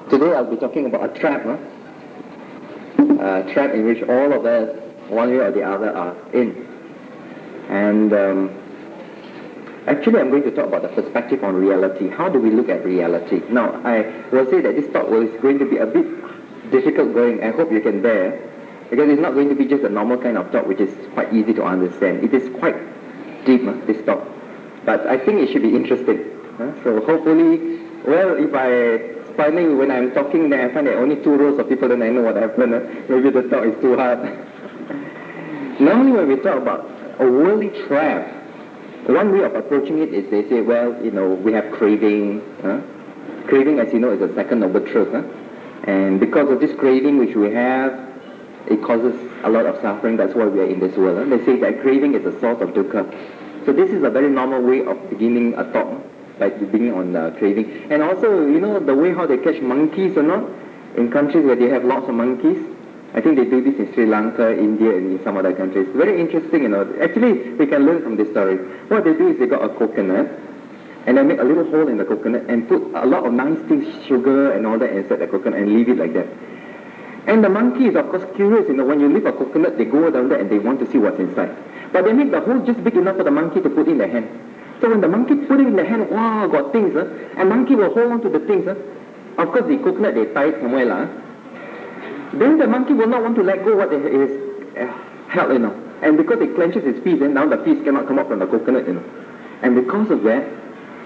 Today I'll be talking about a trap, a trap in which all of us, one way or the other, are in. And actually I'm going to talk about the perspective on reality. How do we look at reality? Now, I will say that this talk is going to be a bit difficult going. I hope you can bear, because it's not going to be just a normal kind of talk which is quite easy to understand. It is quite deep, this talk. But I think it should be interesting. So hopefully, well, if I finally, when I'm talking, then I find that only 2 rows of people, then I know what happened. Maybe the talk is too hard. Normally when we talk about a worldly trap, one way of approaching it is they say, well, we have craving. Craving, as you know, is the second noble truth. And because of this craving which we have, it causes a lot of suffering. That's why we are in this world. They say that craving is a source of dukkha. So this is a very normal way of beginning a talk, by beginning on craving. And also, the way how they catch monkeys or not, in countries where they have lots of monkeys. I think they do this in Sri Lanka, India, and in some other countries. Very interesting, Actually, we can learn from this story. What they do is they got a coconut, and they make a little hole in the coconut and put a lot of nice things, sugar and all that inside the coconut and leave it like that. And the monkey is of course curious, when you leave a coconut, they go down there and they want to see what's inside. But they make the hole just big enough for the monkey to put in the hand. So when the monkey put it in the hand, wow, got things, and monkey will hold on to the things. Of course, the coconut, they tie it somewhere. Then the monkey will not want to let go what is held, And because it clenches its teeth, and now the piece cannot come up from the coconut, And because of that,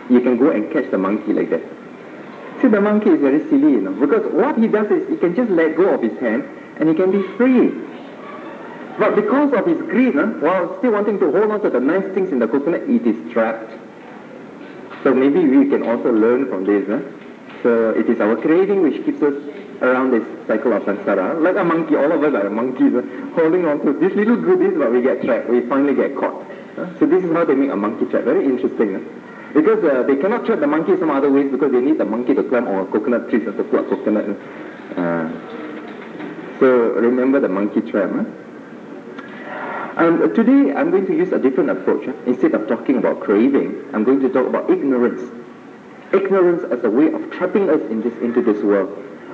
you can go and catch the monkey like that. See, the monkey is very silly, Because what he does is he can just let go of his hand, and he can be free. But because of his greed, while still wanting to hold on to the nice things in the coconut, it is trapped. So maybe we can also learn from this. So it is our craving which keeps us around this cycle of samsara. Like a monkey, all of us are monkeys, holding on to these little goodies, but we get trapped. We finally get caught. So this is how they make a monkey trap. Very interesting. Because they cannot trap the monkey some other ways, because they need the monkey to climb on a coconut tree to pluck coconut. So remember the monkey trap. Today I'm going to use a different approach. Instead of talking about craving, I'm going to talk about ignorance. Ignorance as a way of trapping us into this world.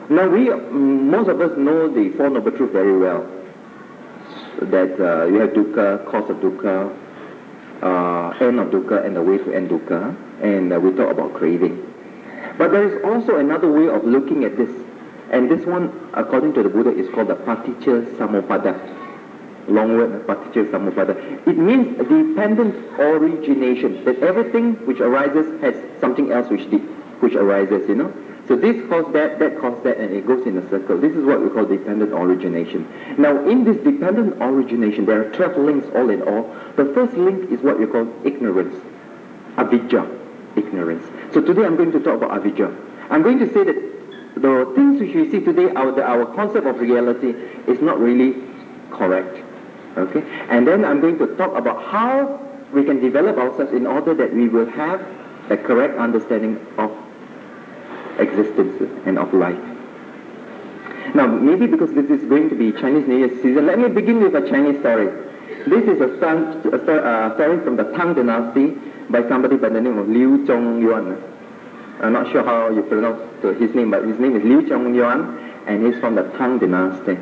Now most of us know the Four Noble Truths very well. That you have dukkha, cause of dukkha, end of dukkha, and the way to end dukkha. And we talk about craving. But there is also another way of looking at this. And this one, according to the Buddha, is called the Paticca Samuppada. Long word, Paticca Samuppada. It means dependent origination, that everything which arises has something else which arises, So this caused that caused that, and it goes in a circle. This is what we call dependent origination. Now, in this dependent origination, there are 12 links all in all. The first link is what we call ignorance, avidya, ignorance. So today I'm going to talk about avidya. I'm going to say that the things which we see today, our concept of reality is not really correct. Okay? And then I'm going to talk about how we can develop ourselves in order that we will have the correct understanding of existence and of life. Now, maybe because this is going to be Chinese New Year season, let me begin with a Chinese story. This is a story from the Tang Dynasty by somebody by the name of Liu Zhongyuan. I'm not sure how you pronounce his name, but his name is Liu Zhongyuan, and he's from the Tang Dynasty.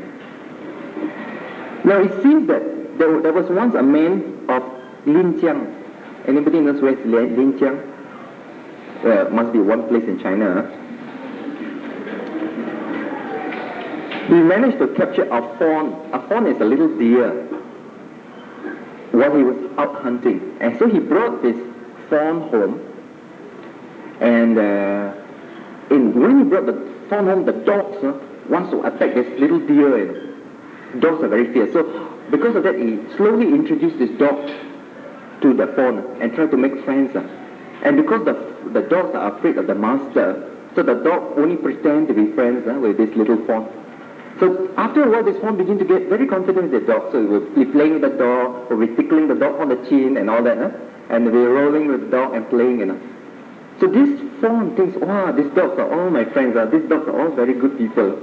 Now, it seems that there was once a man of Linjiang. Anybody knows where is Linjiang? It must be one place in China. He managed to capture a fawn. A fawn is a little deer while he was out hunting. And so he brought this fawn home. And when he brought the fawn home, the dogs wants to attack this little deer. Dogs are very fierce. So because of that, he slowly introduced this dog to the fawn and tried to make friends. And because the dogs are afraid of the master, so the dog only pretend to be friends with this little fawn. So after a while, this fawn began to get very confident with the dog. So he would be playing with the dog, or be tickling the dog on the chin and all that. And be rolling with the dog and playing. So this fawn thinks, wow, these dogs are all my friends. These dogs are all very good people.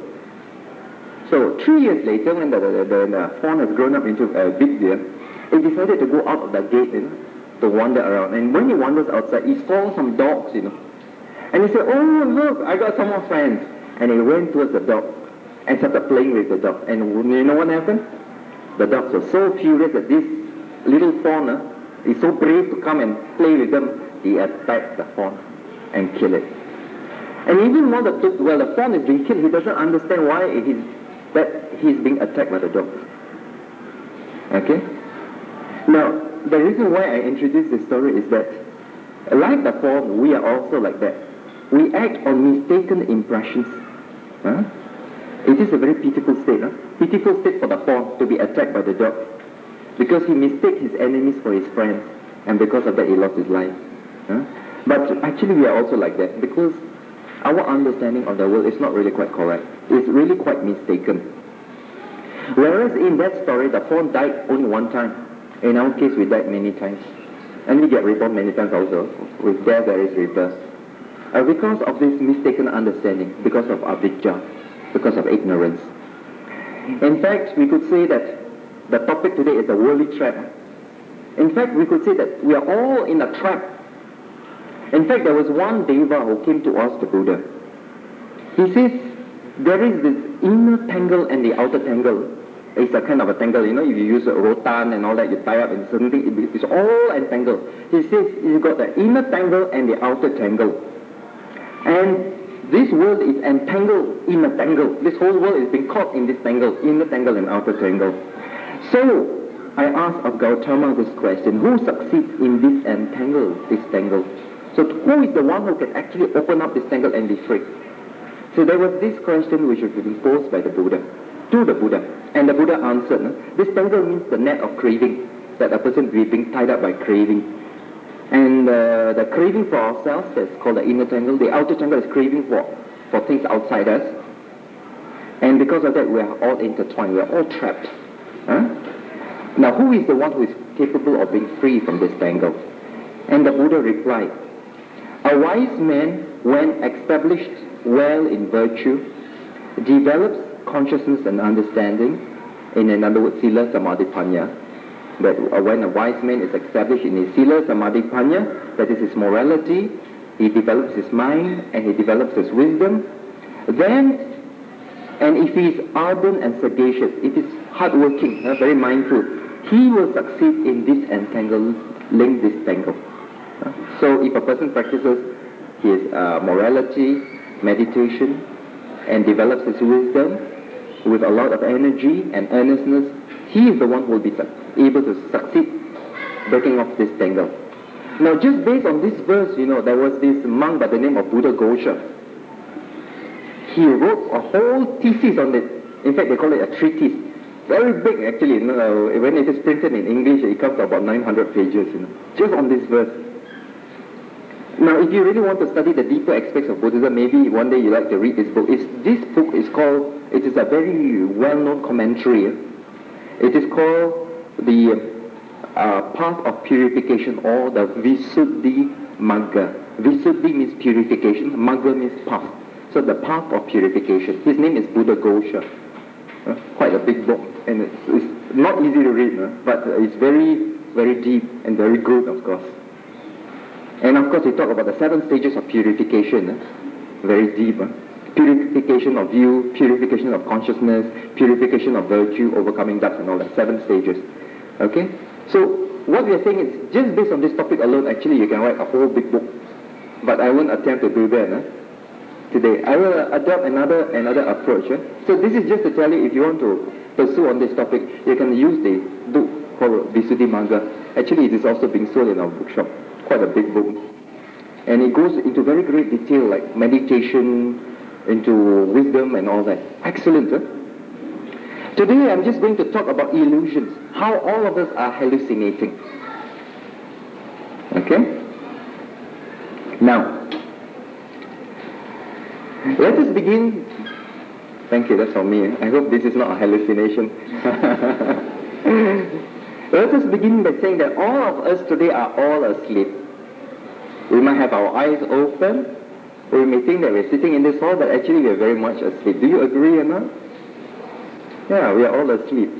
So 3 years later, when the fawn has grown up into a big deer, he decided to go out of the gate, to wander around. And when he wanders outside, he saw some dogs, And he said, oh, look, I got some more friends. And he went towards the dog and started playing with the dog. And you know what happened? The dogs were so furious that this little fawn is so brave to come and play with them. He attacked the fawn and killed it. And even more the fawn is being killed, he doesn't understand why he's being attacked by the dog. Okay? Now, the reason why I introduce this story is that, like the fawn, we are also like that. We act on mistaken impressions. It is a very pitiful state. Pitiful state for the fawn to be attacked by the dog. Because he mistakes his enemies for his friends. And because of that, he lost his life. But actually, we are also like that. Because our understanding of the world is not really quite correct. It's really quite mistaken. Whereas in that story, the fawn died only one time. In our case, we died many times. And we get reborn many times also. With death, there is rebirth. Because of this mistaken understanding, because of avijja, because of ignorance. In fact, we could say that the topic today is a worldly trap. In fact, we could say that we are all in a trap. In fact, there was one deva who came to ask the Buddha. He says, there is this inner tangle and the outer tangle. It's a kind of a tangle, if you use a rotan and all that, you tie up and suddenly it's all entangled. He says, you've got the inner tangle and the outer tangle. And this world is entangled in a tangle. This whole world is being caught in this tangle, inner tangle and outer tangle. So, I asked of Gautama this question, who succeeds in this tangle? So who is the one who can actually open up this tangle and be free? So there was this question which was posed by the Buddha, to the Buddha. And the Buddha answered, this tangle means the net of craving, that a person is being tied up by craving. And the craving for ourselves is called the inner tangle. The outer tangle is craving for things outside us. And because of that, we are all intertwined, we are all trapped. Now, who is the one who is capable of being free from this tangle? And the Buddha replied, a wise man, when established well in virtue, develops consciousness and understanding, in other words, sila, samadhi, panya. That when a wise man is established in his sila, samadhi, panya, that is his morality, he develops his mind and he develops his wisdom, then, and if he is ardent and sagacious, if he is hardworking, very mindful, he will succeed in disentangling this tangle. So if a person practices his morality, meditation, and develops his wisdom with a lot of energy and earnestness, he is the one who will be able to succeed breaking off this tangle. Now, just based on this verse, there was this monk by the name of Buddhaghosa. He wrote a whole thesis on it. In fact, they call it a treatise. Very big, actually. When it is printed in English, it comes to about 900 pages, just on this verse. Now, if you really want to study the deeper aspects of Buddhism, maybe one day you like to read this book. This book is called, it is a very well-known commentary. It is called the Path of Purification, or the Visuddhi Magga. Visuddhi means purification, Magga means path. So the Path of Purification. His name is Buddhaghosa. Quite a big book, and it's not easy to read, but it's very, very deep and very good, of course. And of course, he talked about the 7 stages of purification, very deep. Purification of view, purification of consciousness, purification of virtue, overcoming doubts and all that, 7 stages. Okay? So, what we are saying is, just based on this topic alone, actually you can write a whole big book. But I won't attempt to do that today. I will adopt another approach. So this is just to tell you, if you want to pursue on this topic, you can use the book called Visuddhi Magga. Actually, it is also being sold in our bookshop. Quite a big book. And it goes into very great detail, like meditation, into wisdom and all that. Excellent, Today I'm just going to talk about illusions, how all of us are hallucinating. Okay? Now, let us begin. Thank you, that's for me. I hope this is not a hallucination. Let us begin by saying that all of us today are all asleep. We might have our eyes open. We may think that we're sitting in this hall, but actually we are very much asleep. Do you agree or not? Yeah, we are all asleep.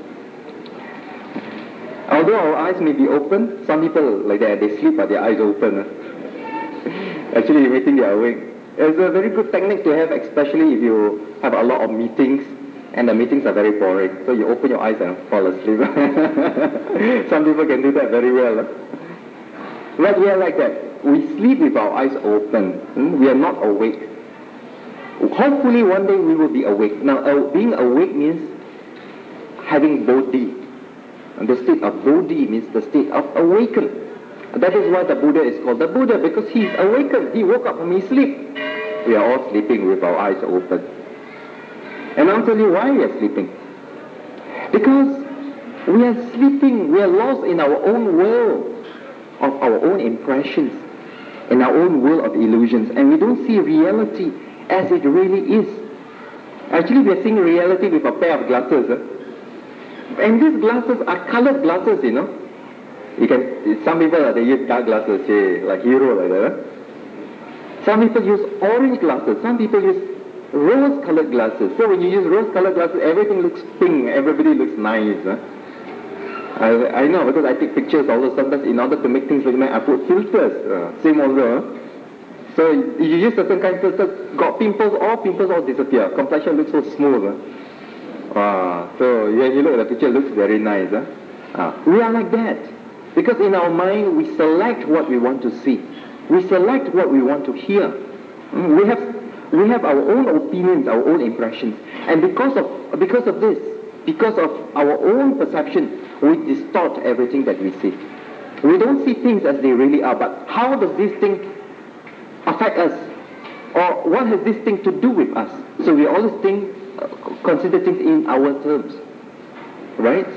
Although our eyes may be open, some people like that, they sleep but their eyes open. Actually, you may think they are awake. It's a very good technique to have, especially if you have a lot of meetings and the meetings are very boring. So you open your eyes and fall asleep. Some people can do that very well. But we are like that. We sleep with our eyes open. We are not awake. Hopefully one day we will be awake. Now, being awake means having bodhi. And the state of bodhi means the state of awakened. That is why the Buddha is called the Buddha, because he is awakened. He woke up from his sleep. We are all sleeping with our eyes open. And I'll tell you why we are sleeping. Because we are sleeping, we are lost in our own world of our own impressions, in our own world of illusions, and we don't see reality as it really is. Actually, we are seeing reality with a pair of glasses. And these glasses are colored glasses, you know. Some people, they use dark glasses, like hero, like that. Some people use orange glasses. Some people use rose-colored glasses. So when you use rose-colored glasses, everything looks pink. Everybody looks nice. I know, because I take pictures also. Sometimes in order to make things look nice, I put filters. Same also. So you use certain kind of filters, got pimples all disappear. Complexion looks so smooth. So when you look at the picture, it looks very nice. We are like that. Because in our mind, we select what we want to see. We select what we want to hear. We have our own opinions, our own impressions. And because of this, because of our own perception, we distort everything that we see. We don't see things as they really are, but how does this thing affect us? Or what has this thing to do with us? So we always consider things in our terms. Right?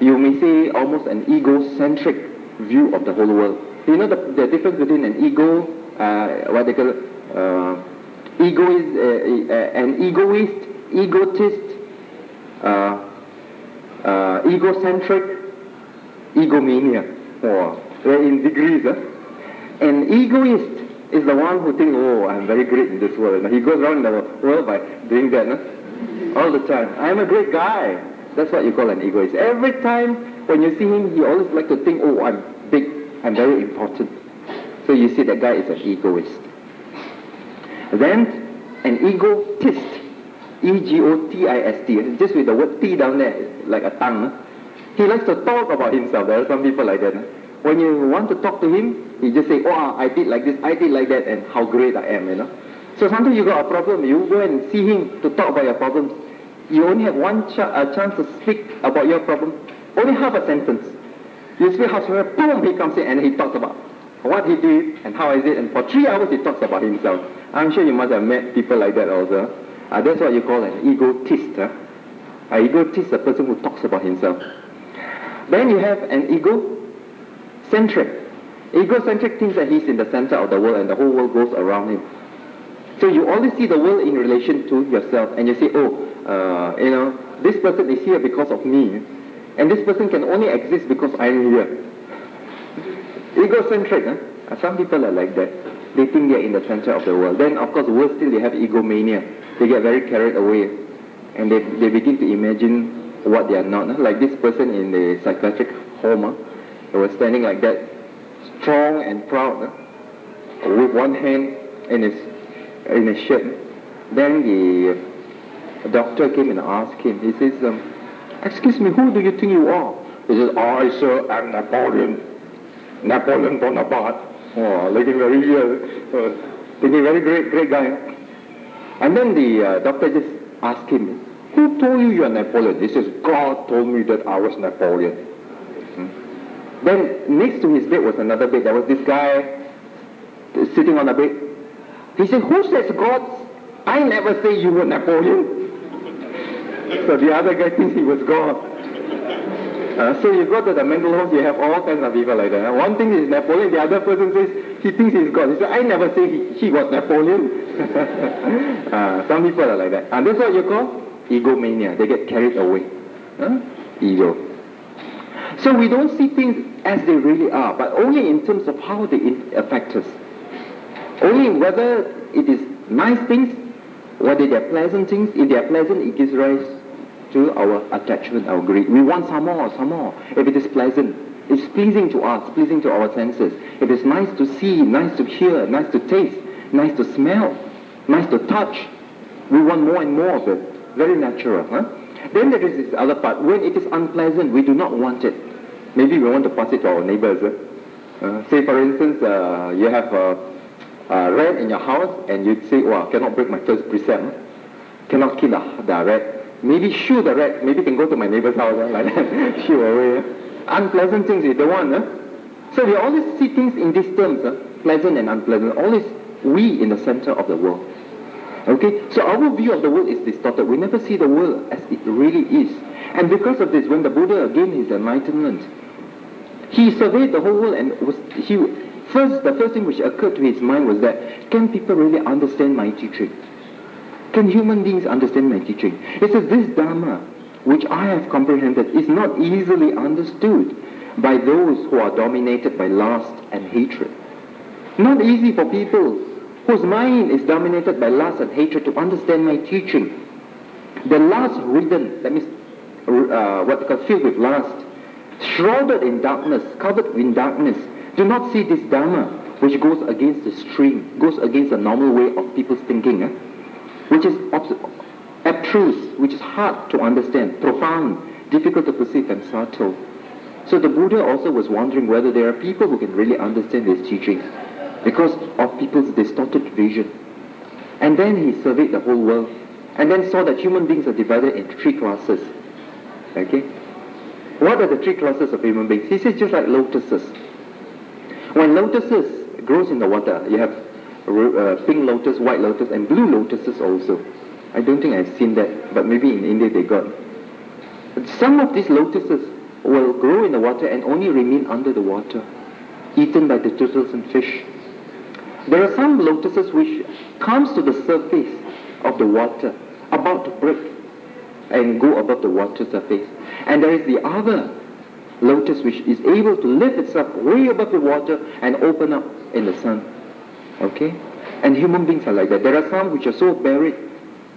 You may say almost an egocentric view of the whole world. You know the difference between an ego, what they call an egoist, egotist, egocentric, egomania. They're in degrees. An egoist is the one who thinks, I'm very great in this world. And he goes around in the world by doing that all the time. I'm a great guy. That's what you call an egoist. Every time when you see him, he always like to think, I'm big, I'm very important. So you see that guy is an egoist. Then an egotist, E-G-O-T-I-S-T, just with the word T down there, like a tongue. He likes to talk about himself. There are some people like that. When you want to talk to him, he just say, I did like this, I did like that, and how great I am, So sometimes you got a problem, you go and see him to talk about your problems. You only have one chance to speak about your problem, only half a sentence. You speak half a sentence, boom, he comes in and he talks about what he did and how is it, and for 3 hours he talks about himself. I'm sure you must have met people like that also. That's what you call an egotist. An egotist is a person who talks about himself. Then you have an egocentric. Egocentric thinks that he's in the center of the world and the whole world goes around him. So you always see the world in relation to yourself, and you say, this person is here because of me, and this person can only exist because I'm here. Egocentric. Some people are like that. They think they're in the center of the world. Then, of course, worse still, they have egomania. They get very carried away, and they begin to imagine what they are not. Like this person in the psychiatric home, he was standing like that, strong and proud, with one hand in his shirt. Then the doctor came and asked him, he says, excuse me, who do you think you are? He says, I, sir, am Napoleon Bonaparte. Looking very great guy. And then the doctor just asked him, who told you you're Napoleon? He says, God told me that I was Napoleon. Then next to his bed was another bed. There was this guy sitting on a bed. He said, who says God? I never say you were Napoleon. So the other guy thinks he was God. So you go to the mental homes, you have all kinds of people like that. One thing is Napoleon, the other person says he thinks he's God. He says, I never say he was Napoleon. Some people are like that. And that's what you call egomania. They get carried away. Ego. So we don't see things as they really are, but only in terms of how they affect us. Only whether it is nice things, whether they are pleasant things. If they are pleasant, it gives rise to our attachment, our greed. We want some more. If it is pleasant, it's pleasing to us, pleasing to our senses. If it's nice to see, nice to hear, nice to taste, nice to smell, Nice to touch. We want more and more of it. Very natural. Huh? Then there is this other part. When it is unpleasant, we do not want it. Maybe we want to pass it to our neighbors. Say for instance, you have a rat in your house and you say, oh, I cannot break my first precept. Cannot kill the rat. Maybe shoo the rat. Maybe can go to my neighbor's house like that. Shoo away. Unpleasant things you don't want. So we always see things in these terms. Pleasant and unpleasant. Always we in the center of the world. Okay, so our view of the world is distorted. We never see the world as it really is. And because of this, when the Buddha gained his enlightenment, he surveyed the whole world and the first thing which occurred to his mind was that, can people really understand my teaching? Can human beings understand my teaching? He says, this Dharma, which I have comprehended, is not easily understood by those who are dominated by lust and hatred. Not easy for people whose mind is dominated by lust and hatred to understand my teaching. The lust-ridden, that means what they call filled with lust, shrouded in darkness, covered in darkness, do not see this Dharma, which goes against the stream, goes against the normal way of people's thinking, which is abstruse, which is hard to understand, profound, difficult to perceive, and subtle. So the Buddha also was wondering whether there are people who can really understand these teachings, because of people's distorted vision. And then he surveyed the whole world, and then saw that human beings are divided into three classes. Okay? What are the three classes of human beings? He says just like lotuses. When lotuses grows in the water, you have pink lotus, white lotus, and blue lotuses also. I don't think I've seen that, but maybe in India they got. But some of these lotuses will grow in the water and only remain under the water, eaten by the turtles and fish. There are some lotuses which comes to the surface of the water, about to break and go above the water surface. And there is the other lotus which is able to lift itself way above the water and open up in the sun. Okay? And human beings are like that. There are some which are so buried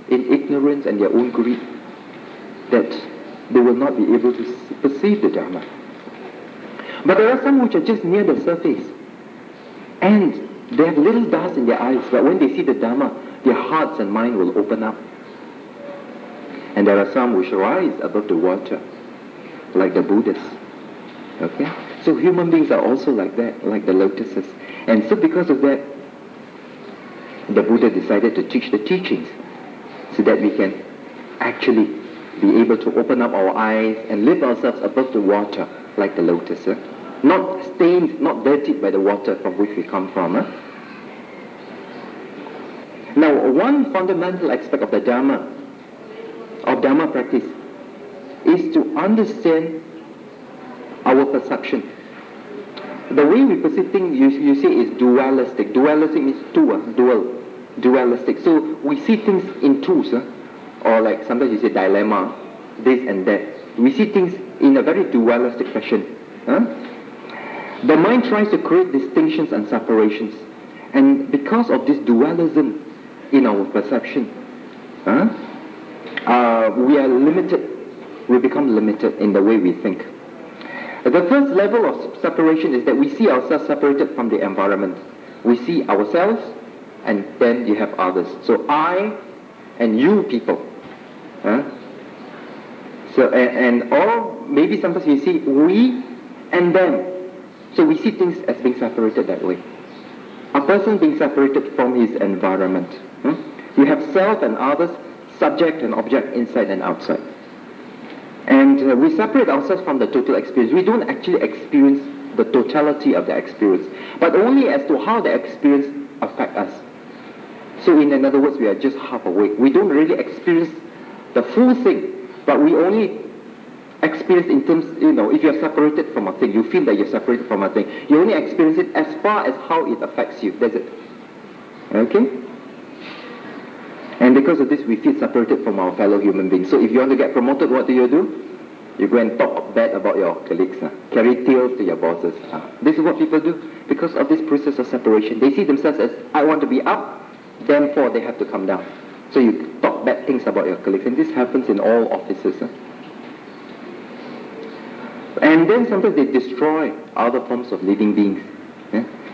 in ignorance and their own greed that they will not be able to perceive the Dharma. But there are some which are just near the surface, and they have little dust in their eyes, but when they see the Dharma, their hearts and mind will open up. And there are some which rise above the water, like the Buddhas. Okay? So human beings are also like that, like the lotuses. And so because of that, the Buddha decided to teach the teachings so that we can actually be able to open up our eyes and lift ourselves above the water, like the lotus. Not stained, not dirtied by the water from which we come from. Now, one fundamental aspect of the Dharma, of Dharma practice, is to understand our perception. The way we perceive things, you see, is dualistic. Dualistic means dualistic. So we see things in twos, or like sometimes you say dilemma, this and that. We see things in a very dualistic fashion. The mind tries to create distinctions and separations, and because of this dualism in our perception, we are limited. We become limited in the way we think. The first level of separation is that we see ourselves separated from the environment. We see ourselves, and then you have others. So I and you people. So or maybe sometimes you see we and them. So we see things as being separated that way. A person being separated from his environment. You have self and others, subject and object, inside and outside. And we separate ourselves from the total experience. We don't actually experience the totality of the experience, but only as to how the experience affects us. So in other words, we are just half awake. We don't really experience the full thing, but we only experience in terms, if you're separated from a thing, you feel that you're separated from a thing. You only experience it as far as how it affects you. That's it. Okay? And because of this, we feel separated from our fellow human beings. So if you want to get promoted, what do? You go and talk bad about your colleagues. Carry tales to your bosses. This is what people do because of this process of separation. They see themselves as, I want to be up, therefore they have to come down. So you talk bad things about your colleagues. And this happens in all offices. And then sometimes they destroy other forms of living beings.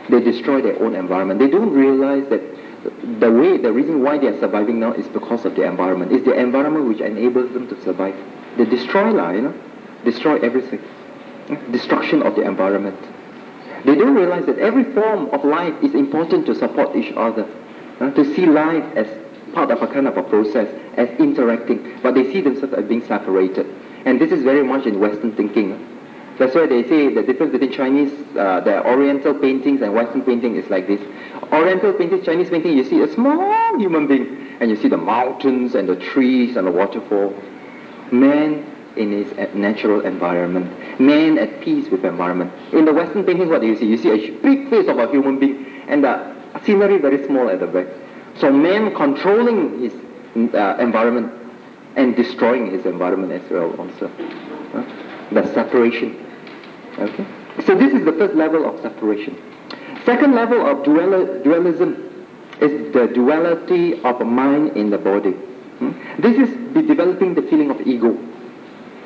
They destroy their own environment. They don't realize that the reason why they are surviving now is because of the environment. It's the environment which enables them to survive. They destroy, destroy everything. Destruction of the environment. They don't realize that every form of life is important to support each other. To see life as part of a kind of a process, as interacting. But they see themselves as being separated. And this is very much in Western thinking. That's why they say the difference between Chinese, the Oriental paintings and Western painting is like this. Oriental painting, Chinese painting, you see a small human being, and you see the mountains and the trees and the waterfall. Man in his natural environment. Man at peace with the environment. In the Western painting, what do you see? You see a big face of a human being, and the scenery very small at the back. So man controlling his environment and destroying his environment as well also. The separation. Okay? So this is the first level of separation. Second level of dualism is the duality of mind in the body. This is developing the feeling of ego.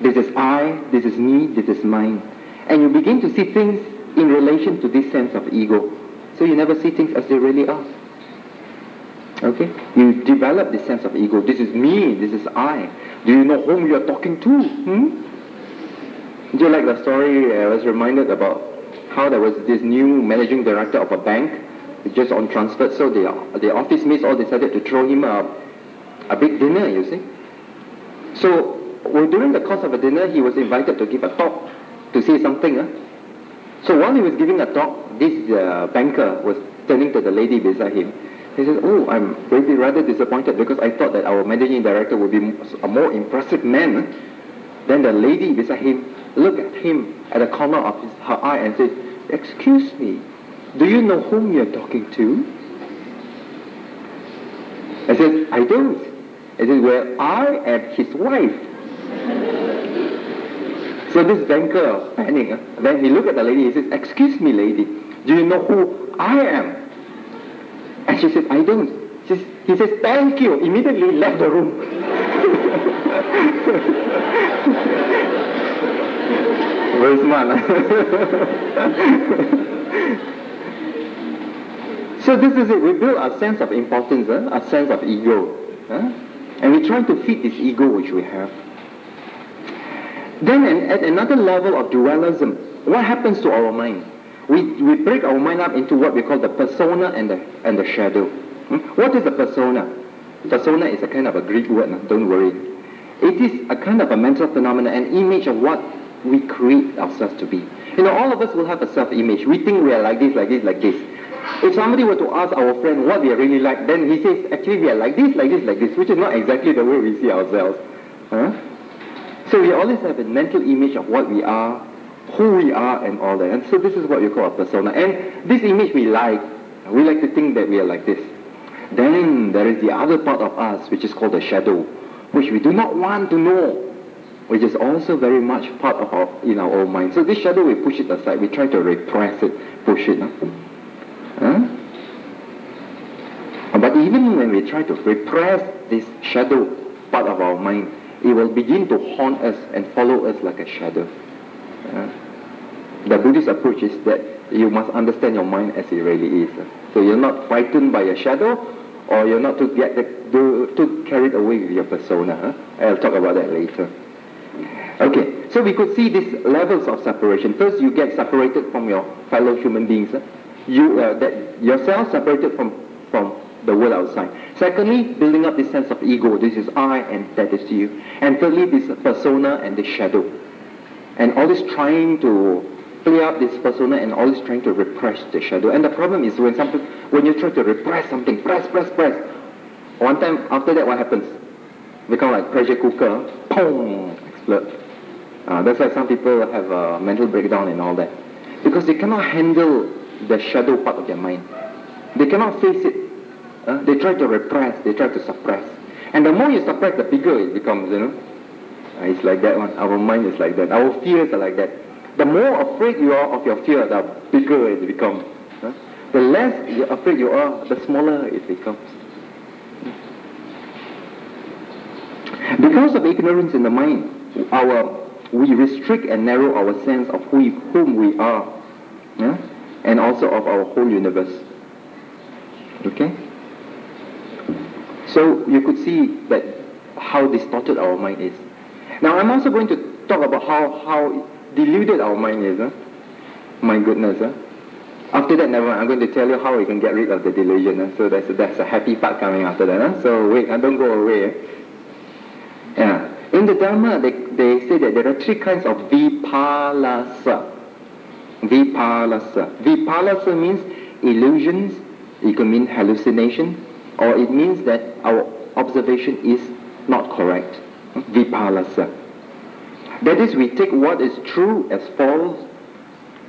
This is I, this is me, this is mine. And you begin to see things in relation to this sense of ego. So you never see things as they really are. Okay? You develop this sense of ego. This is me, this is I. Do you know whom you are talking to? Do you like the story? I was reminded about how there was this new managing director of a bank, just on transfer. So the office mates all decided to throw him a big dinner, you see. So during the course of a dinner, he was invited to give a talk, to say something. So while he was giving a talk, this banker was turning to the lady beside him. He said, "Oh, I'm really rather disappointed because I thought that our managing director would be a more impressive man." Then the lady beside him looked at him at the corner of her eye and said, "Excuse me, do you know whom you're talking to?" I said, "I don't." I said, "Well, I am his wife." So this banker panicked. Then he looked at the lady. He says, "Excuse me, lady, do you know who I am?" And she said, "I don't." He says, "Thank you." Immediately left the room. Very smart. So this is it. We build a sense of importance, a sense of ego. And we try to feed this ego which we have. Then at another level of dualism, what happens to our mind? We break our mind up into what we call the persona and the shadow. What is a persona? Persona is a kind of a Greek word, don't worry. It is a kind of a mental phenomenon, an image of what we create ourselves to be. All of us will have a self-image. We think we are like this, like this, like this. If somebody were to ask our friend what we are really like, then he says, actually we are like this, like this, like this, which is not exactly the way we see ourselves. So we always have a mental image of what we are, who we are, and all that. And so this is what you call a persona. And this image we like. We like to think that we are like this. Then there is the other part of us, which is called the shadow, which we do not want to know, which is also very much part of our own mind. So this shadow, we push it aside. We try to repress it, push it. But even when we try to repress this shadow part of our mind, it will begin to haunt us and follow us like a shadow. The Buddhist approach is that you must understand your mind as it really is. So you're not frightened by a shadow, or you're not too carried away with your persona. I'll talk about that later. Okay, so we could see these levels of separation. First, you get separated from your fellow human beings. Yourself separated from the world outside. Secondly, building up this sense of ego. This is I and that is you. And thirdly, this persona and the shadow. And always trying to play up this persona and always trying to repress the shadow. And the problem is when you try to repress something, press. One time after that, what happens? Become like pressure cooker, boom, explode. That's why some people have a mental breakdown and all that. Because they cannot handle the shadow part of their mind. They cannot face it. They try to repress, they try to suppress. And the more you suppress, the bigger it becomes, It's like that one. Our mind is like that. Our fears are like that. The more afraid you are of your fear, the bigger it becomes. The less afraid you are, the smaller it becomes. Because of ignorance in the mind, we restrict and narrow our sense of whom we are, and also of our whole universe. Okay? So you could see that how distorted our mind is. Now I'm also going to talk about how deluded our mind is. My goodness. After that, never mind. I'm going to tell you how we can get rid of the delusion. So that's a happy part coming after that. So wait, don't go away. Yeah. In the Dharma, they say that there are three kinds of vipalasa. Vipalasa. Vipalasa means illusions. It can mean hallucination, or it means that our observation is not correct. Vipalasa. That is, we take what is true as false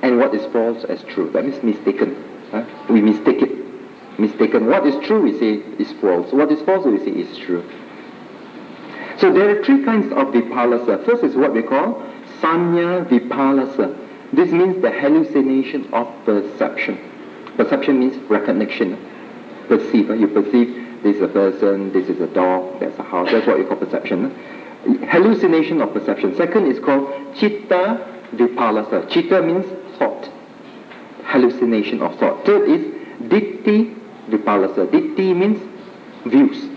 and what is false as true. That means mistaken. We mistake it. Mistaken. What is true, we say is false. What is false, we say is true. So there are three kinds of vipalasa. First is what we call sanya vipalasa. This means the hallucination of perception. Perception means recognition. Perceive. You perceive this is a person, this is a dog, that's a house. That's what you call perception. Hallucination of perception. Second is called chitta vipalasa. Chitta means thought. Hallucination of thought. Third is ditti vipalasa. Ditti means views.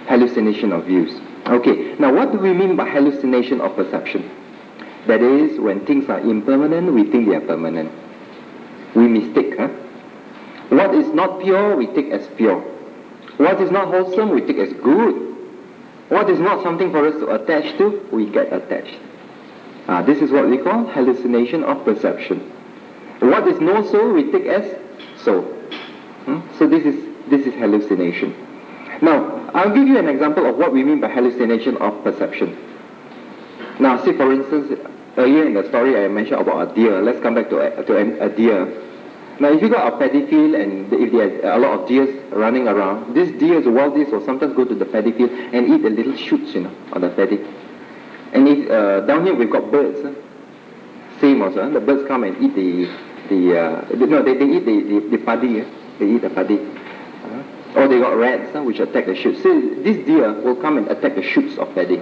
Hallucination of views. Okay, now what do we mean by hallucination of perception? That is, when things are impermanent, we think they are permanent. We mistake. What is not pure, we take as pure. What is not wholesome, we take as good. What is not something for us to attach to, we get attached. This is what we call hallucination of perception. What is no soul, we take as soul. So this is hallucination. Now, I'll give you an example of what we mean by hallucination of perception. Now, see, for instance, earlier in the story I mentioned about a deer. Let's come back to a deer. Now, if you got a paddy field and if there are a lot of deers running around, these deers, wild deers, will sometimes go to the paddy field and eat the little shoots, on the paddy. And if, down here we've got birds. Same also. The birds come and eat they eat the paddy. They eat the paddy. Or they got rats which attack the shoots. So this deer will come and attack the shoots of paddy.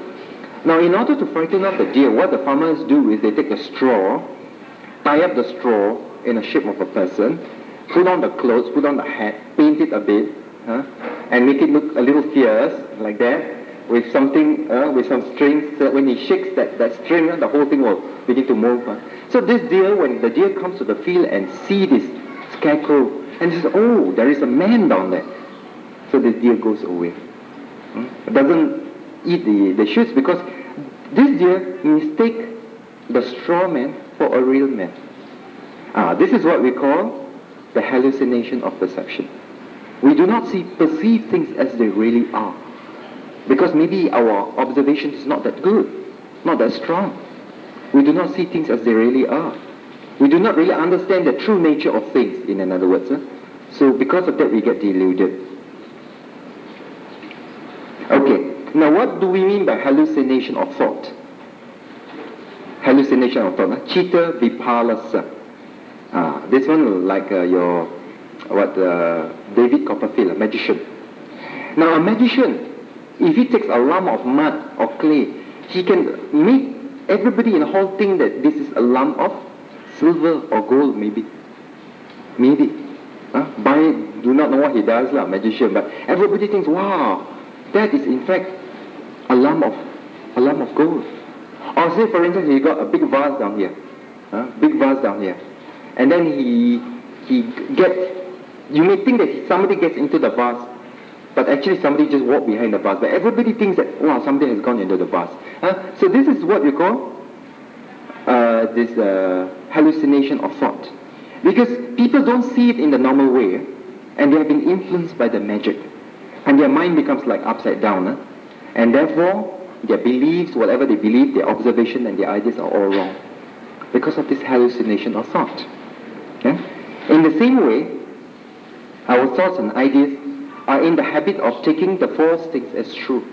Now, in order to frighten off the deer, what the farmers do is they take a straw, tie up the straw in the shape of a person, put on the clothes, put on the hat, paint it a bit, and make it look a little fierce, like that, with something, with some strings. So when he shakes that string, the whole thing will begin to move. So this deer, when the deer comes to the field and see this scarecrow, and says, oh, there is a man down there. So the deer goes away. It doesn't eat the shoots because this deer mistake the straw man for a real man. This is what we call the hallucination of perception. We do not perceive things as they really are. Because maybe our observation is not that good, not that strong. We do not see things as they really are. We do not really understand the true nature of things, in other words. So because of that, we get deluded. Okay, now what do we mean by hallucination of thought? Hallucination of thought. Chitta vipalasa. This one like David Copperfield, a magician. Now a magician, if he takes a lump of mud or clay, he can make everybody in the hall think that this is a lump of silver or gold, maybe. Maybe. Do not know what he does, magician, but everybody thinks, wow, that is in fact a lump of gold. Or say, for instance, he got a big vase down here, and then he gets. You may think that somebody gets into the vase, but actually somebody just walked behind the vase. But everybody thinks that wow, somebody has gone into the vase. So this is what we call this hallucination of thought, because people don't see it in the normal way, and they have been influenced by the magic. And their mind becomes like upside down. And therefore, their beliefs, whatever they believe, their observation and their ideas are all wrong. Because of this hallucination of thought. In the same way, our thoughts and ideas are in the habit of taking the false things as true.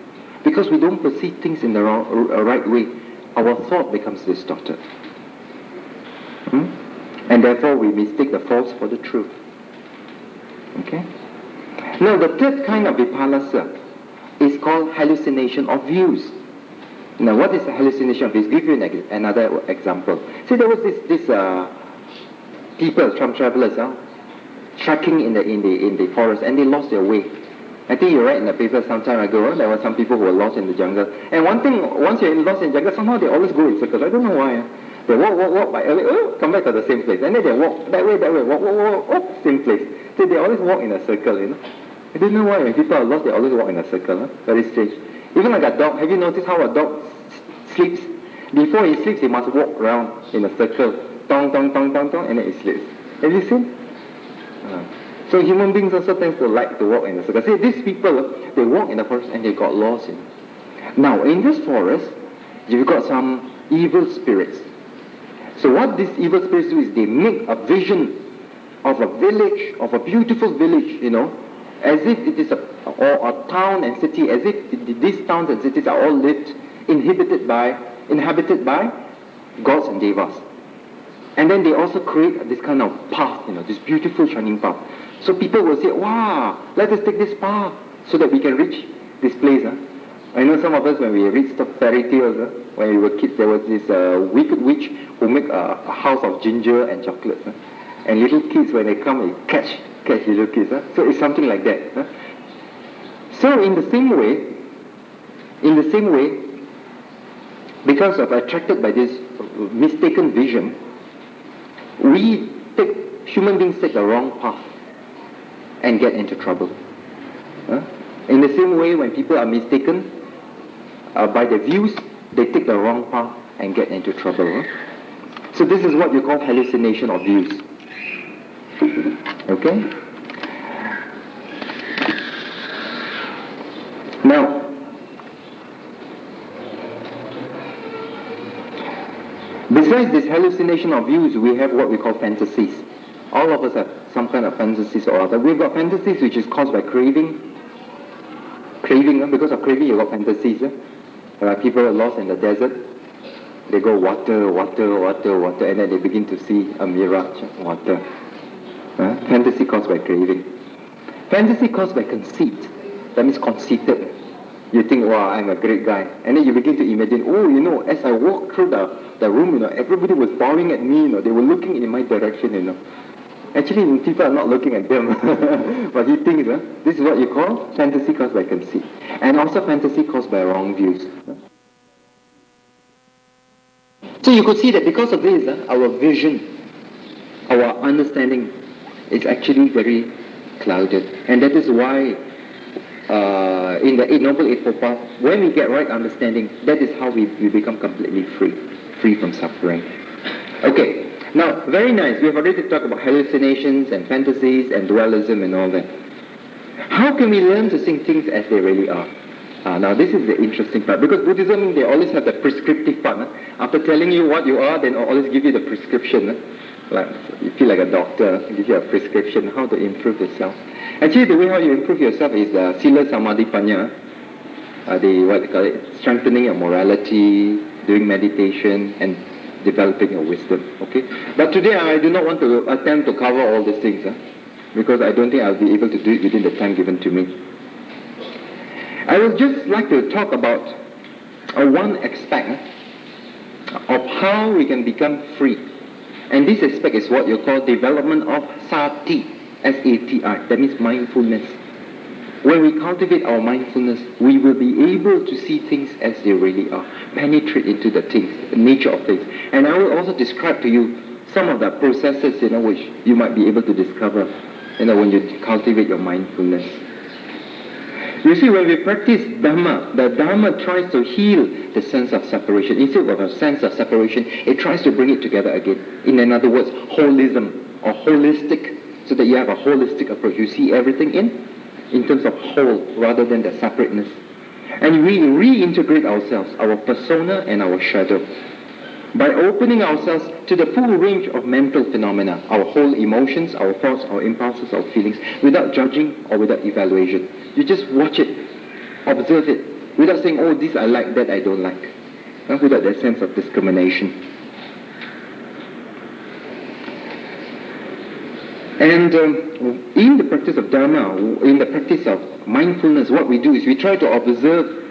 Because we don't perceive things in the right way, our thought becomes distorted. And therefore, we mistake the false for the truth. Okay? Now, the third kind of vipalasa is called hallucination of views. Now, what is a hallucination of views? Give you another example. See, there was this people, some travelers, trekking in the forest, and they lost their way. I think you read in the paper some time ago, there were some people who were lost in the jungle. And one thing, once you're lost in the jungle, somehow they always go in circles. I don't know why. They walk, by come back to the same place. And then they walk that way, walk, same place. So they always walk in a circle, I don't know why. When people are lost, they always walk in a circle. Very strange. Even like a dog, have you noticed how a dog sleeps? Before he sleeps, he must walk around in a circle. Tong, tong, tong, tong, tong, and then he sleeps. Have you seen? So human beings also tend to like to walk in a circle. See, these people, they walk in the forest and they got lost in. Now, in this forest, you've got some evil spirits. So what these evil spirits do is they make a vision of a village, of a beautiful village, as if it is a town and city, as if these towns and cities are all inhabited by gods and devas. And then they also create this kind of path, this beautiful shining path. So people will say, wow, let us take this path so that we can reach this place. I know some of us, when we read fairy tales, when we were kids, there was this wicked witch who make a house of ginger and chocolates. And little kids, when they come, they catch little kids. So it's something like that. So in the same way, because of attracted by this mistaken vision, human beings take the wrong path and get into trouble. In the same way, when people are mistaken by their views, they take the wrong path and get into trouble. So this is what you call hallucination of views. Okay? Now, besides this hallucination of views, we have what we call fantasies. All of us have some kind of fantasies or other. We've got fantasies which is caused by craving. Because of craving, you've got fantasies. People are lost in the desert. They go water, and then they begin to see a mirage, water. Fantasy caused by craving. Fantasy caused by conceit. That means conceited. You think, wow, I'm a great guy. And then you begin to imagine, as I walk through the room, everybody was bowing at me, they were looking in my direction, Actually, people are not looking at them. But he thinks, this is what you call fantasy caused by conceit. And also fantasy caused by wrong views. So you could see that because of this, our vision, our understanding is actually very clouded. And that is why in the Noble Eightfold Path, when we get right understanding, that is how we become completely free from suffering. Okay, now, very nice. We have already talked about hallucinations and fantasies and dualism and all that. How can we learn to see things as they really are? Now, this is the interesting part, because Buddhism, they always have the prescriptive part. After telling you what you are, then always give you the prescription. Like, you feel like a doctor, give you a prescription, how to improve yourself. Actually, the way how you improve yourself is Sila Samadhi Panya. What they call it, strengthening your morality, doing meditation, and developing your wisdom. Okay? But today I do not want to attempt to cover all these things, because I don't think I'll be able to do it within the time given to me. I would just like to talk about one aspect of how we can become free. And this aspect is what you call development of sati, S-A-T-I, that means mindfulness. When we cultivate our mindfulness, we will be able to see things as they really are, penetrate into the things, the nature of things. And I will also describe to you some of the processes, which you might be able to discover, when you cultivate your mindfulness. You see, when we practice Dhamma, the Dhamma tries to heal the sense of separation. Instead of a sense of separation, it tries to bring it together again. In other words, holism or holistic, so that you have a holistic approach. You see everything in terms of whole rather than the separateness. And we reintegrate ourselves, our persona and our shadow, by opening ourselves to the full range of mental phenomena, our whole emotions, our thoughts, our impulses, our feelings, without judging or without evaluation. You just watch it, observe it, without saying, oh, this I like, that I don't like, without that sense of discrimination. And in the practice of Dharma, in the practice of mindfulness, what we do is we try to observe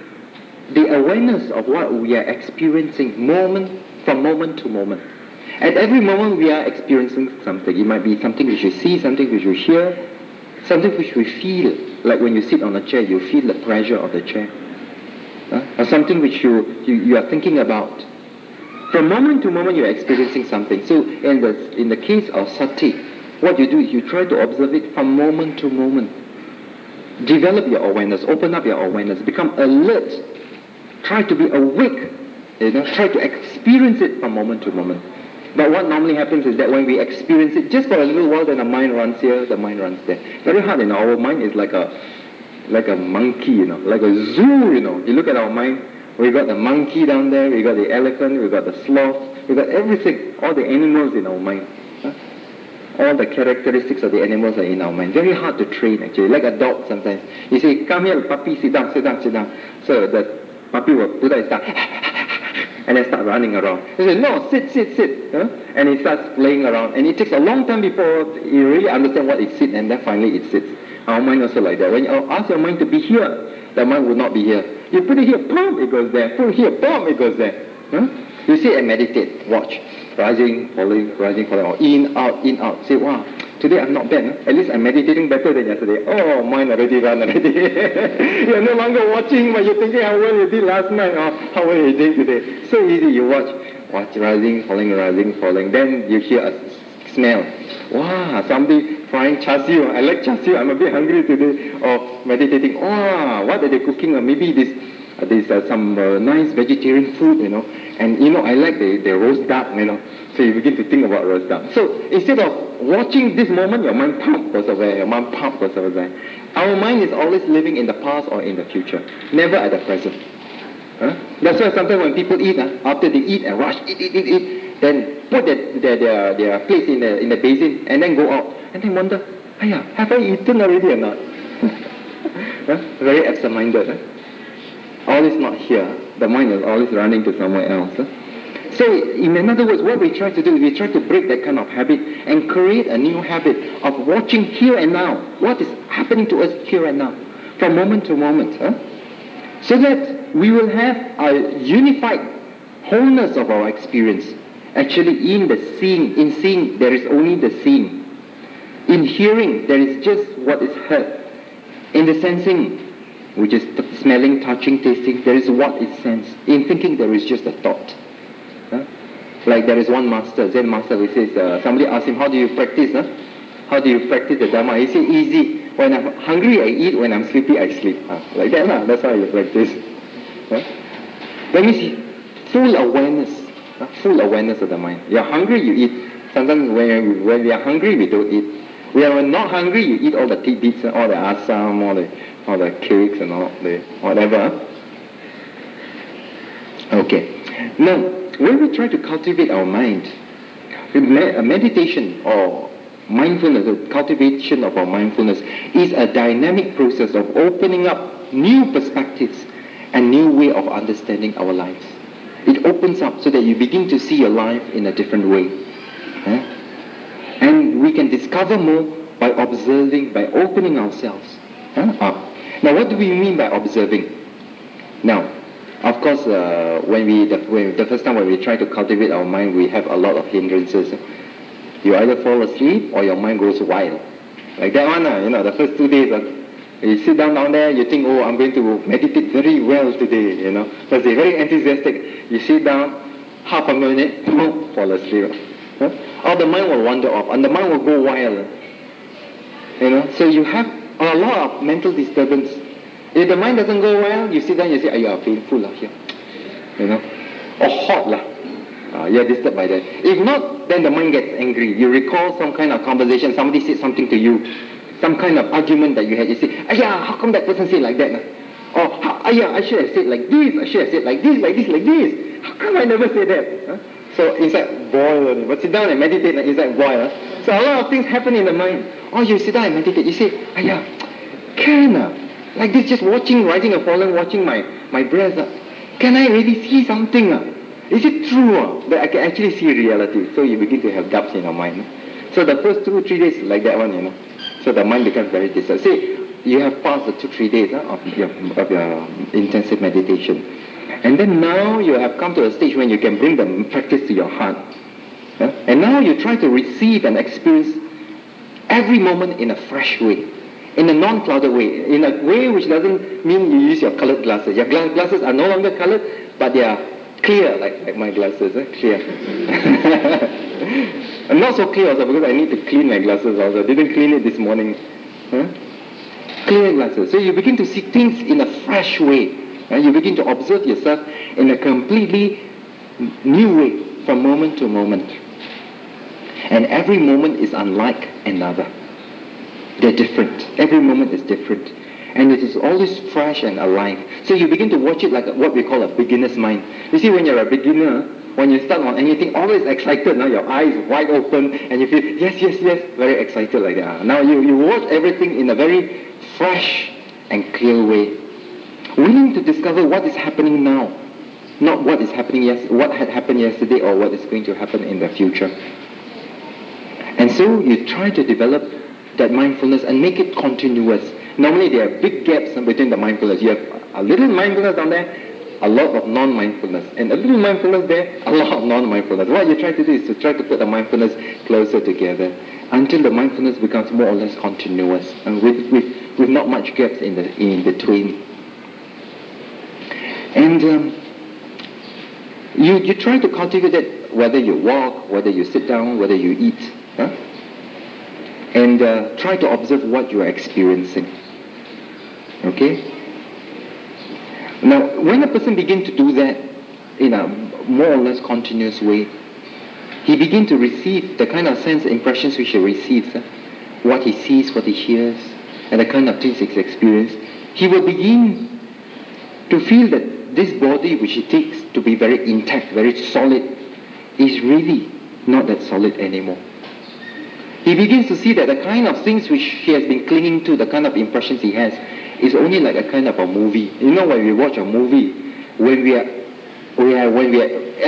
the awareness of what we are experiencing from moment to moment. At every moment we are experiencing something. It might be something which we see, something which we hear, something which we feel. like when you sit on a chair, you feel the pressure of the chair. Or something which you are thinking about. From moment to moment, you're experiencing something. So in the case of sati, what you do is you try to observe it from moment to moment. Develop your awareness, open up your awareness, become alert. Try to be awake. Try to experience it from moment to moment. But what normally happens is that when we experience it just for a little while, then the mind runs here, the mind runs there. Very hard. Our mind is like a monkey, like a zoo. You look at our mind, we got the monkey down there, we got the elephant, we got the sloth, we got everything, all the animals in our mind. All the characteristics of the animals are in our mind. Very hard to train actually, like a dog sometimes. You say, come here, puppy, sit down, sit down, sit down. So the puppy will put out his tongue and then start running around. He says, no, sit, sit, sit. And he starts playing around. And it takes a long time before you really understand what it sits, and then finally it sits. Our mind also like that. When you ask your mind to be here, the mind will not be here. You put it here, boom, it goes there. Put it here, boom, it goes there. You sit and meditate, watch. Rising, falling, or in, out. Say, wow, today I'm not bad. At least I'm meditating better than yesterday. Oh, mind already run already. You're no longer watching, but you're thinking how well you did last night or how well you did today. So easy, you watch rising, falling. Then you hear a smell. Wow, somebody frying char siu. I like char siu. I'm a bit hungry today. Or meditating. Wow, what are they cooking? Or maybe there's some nice vegetarian food, And I like the roast duck, So you begin to think about roast duck. So instead of watching this moment, your mind pump goes away, your mind pump goes away. Our mind is always living in the past or in the future, never at the present. That's why sometimes when people eat, after they eat and rush, eat, then put their plates in the basin and then go out and then wonder, have I eaten already or not? Very absent-minded. All is not here. The mind is always running to somewhere else. So, in other words, what we try to do is we try to break that kind of habit and create a new habit of watching here and now. What is happening to us here and now, from moment to moment. So that we will have a unified wholeness of our experience. Actually, in seeing, there is only the seeing. In hearing, there is just what is heard. In the sensing, which is smelling, touching, tasting, there is what is sensed. In thinking, there is just a thought. Like there is one master, Zen master, who says, somebody asked him, how do you practice? How do you practice the Dharma? He said, easy. When I'm hungry, I eat. When I'm sleepy, I sleep. Like that, that's how you practice. That means full awareness. Full awareness of the mind. You're hungry, you eat. Sometimes when we are hungry, we don't eat. When we're not hungry, you eat all the tidbits, all the asam, all the cakes and all the whatever. Okay. Now, when we try to cultivate our mind, meditation or mindfulness, the cultivation of our mindfulness is a dynamic process of opening up new perspectives and new way of understanding our lives. It opens up so that you begin to see your life in a different way. And we can discover more by observing, by opening ourselves up. Now, what do we mean by observing? Now, of course, the first time when we try to cultivate our mind, we have a lot of hindrances. You either fall asleep or your mind goes wild. Like that one, the first 2 days, you sit down there, you think, oh, I'm going to meditate very well today, because they're very enthusiastic. You sit down, half a minute, fall asleep. Or the mind will wander off, and the mind will go wild. So you have a lot of mental disturbance. If the mind doesn't go well, you sit down, you say, you are painful here. Or hot. You're disturbed by that. If not, then the mind gets angry. You recall some kind of conversation, somebody said something to you, some kind of argument that you had. You say, how come that person said like that? Or, I should have said like this, I should have said like this. How come I never said that? So inside boil, but sit down and meditate and inside boil. So a lot of things happen in the mind. You sit down and meditate, you say, like this, just watching, rising and falling, watching my breath. Can I really see something? Is it true that I can actually see reality? So you begin to have doubts in your mind. So the first 2 or 3 days like that one, So the mind becomes very disturbed. See, you have passed the 2 or 3 days of your intensive meditation. And then now you have come to a stage when you can bring the practice to your heart. And now you try to receive and experience every moment in a fresh way. in a non-clouded way, in a way which doesn't mean you use your colored glasses. Your glasses are no longer colored, but they are clear, like my glasses, clear. I'm not so clear also because I need to clean my glasses also. I didn't clean it this morning. Clear glasses. So you begin to see things in a fresh way. You begin to observe yourself in a completely new way from moment to moment. And every moment is unlike another. They're different. Every moment is different. And it is always fresh and alive. So you begin to watch it like what we call a beginner's mind. You see, when you're a beginner, when you start on anything, always excited. Now your eyes wide open and you feel, yes, very excited like that. Now you watch everything in a very fresh and clear way. Willing to discover what is happening now. Not what is happening what had happened yesterday or what is going to happen in the future. And so you try to develop that mindfulness and make it continuous. Normally there are big gaps between the mindfulness. You have a little mindfulness down there, a lot of non-mindfulness. And a little mindfulness there, a lot of non-mindfulness. What you try to do is to try to put the mindfulness closer together until the mindfulness becomes more or less continuous and with not much gaps in between. And you try to cultivate it whether you walk, whether you sit down, whether you eat. And try to observe what you are experiencing. Okay? Now, when a person begins to do that in a more or less continuous way, he begins to receive the kind of sense impressions which he receives, what he sees, what he hears, and the kind of things he experiences. He will begin to feel that this body which he takes to be very intact, very solid, is really not that solid anymore. He begins to see that the kind of things which he has been clinging to, the kind of impressions he has, is only like a kind of a movie. You know, when we watch a movie, when we are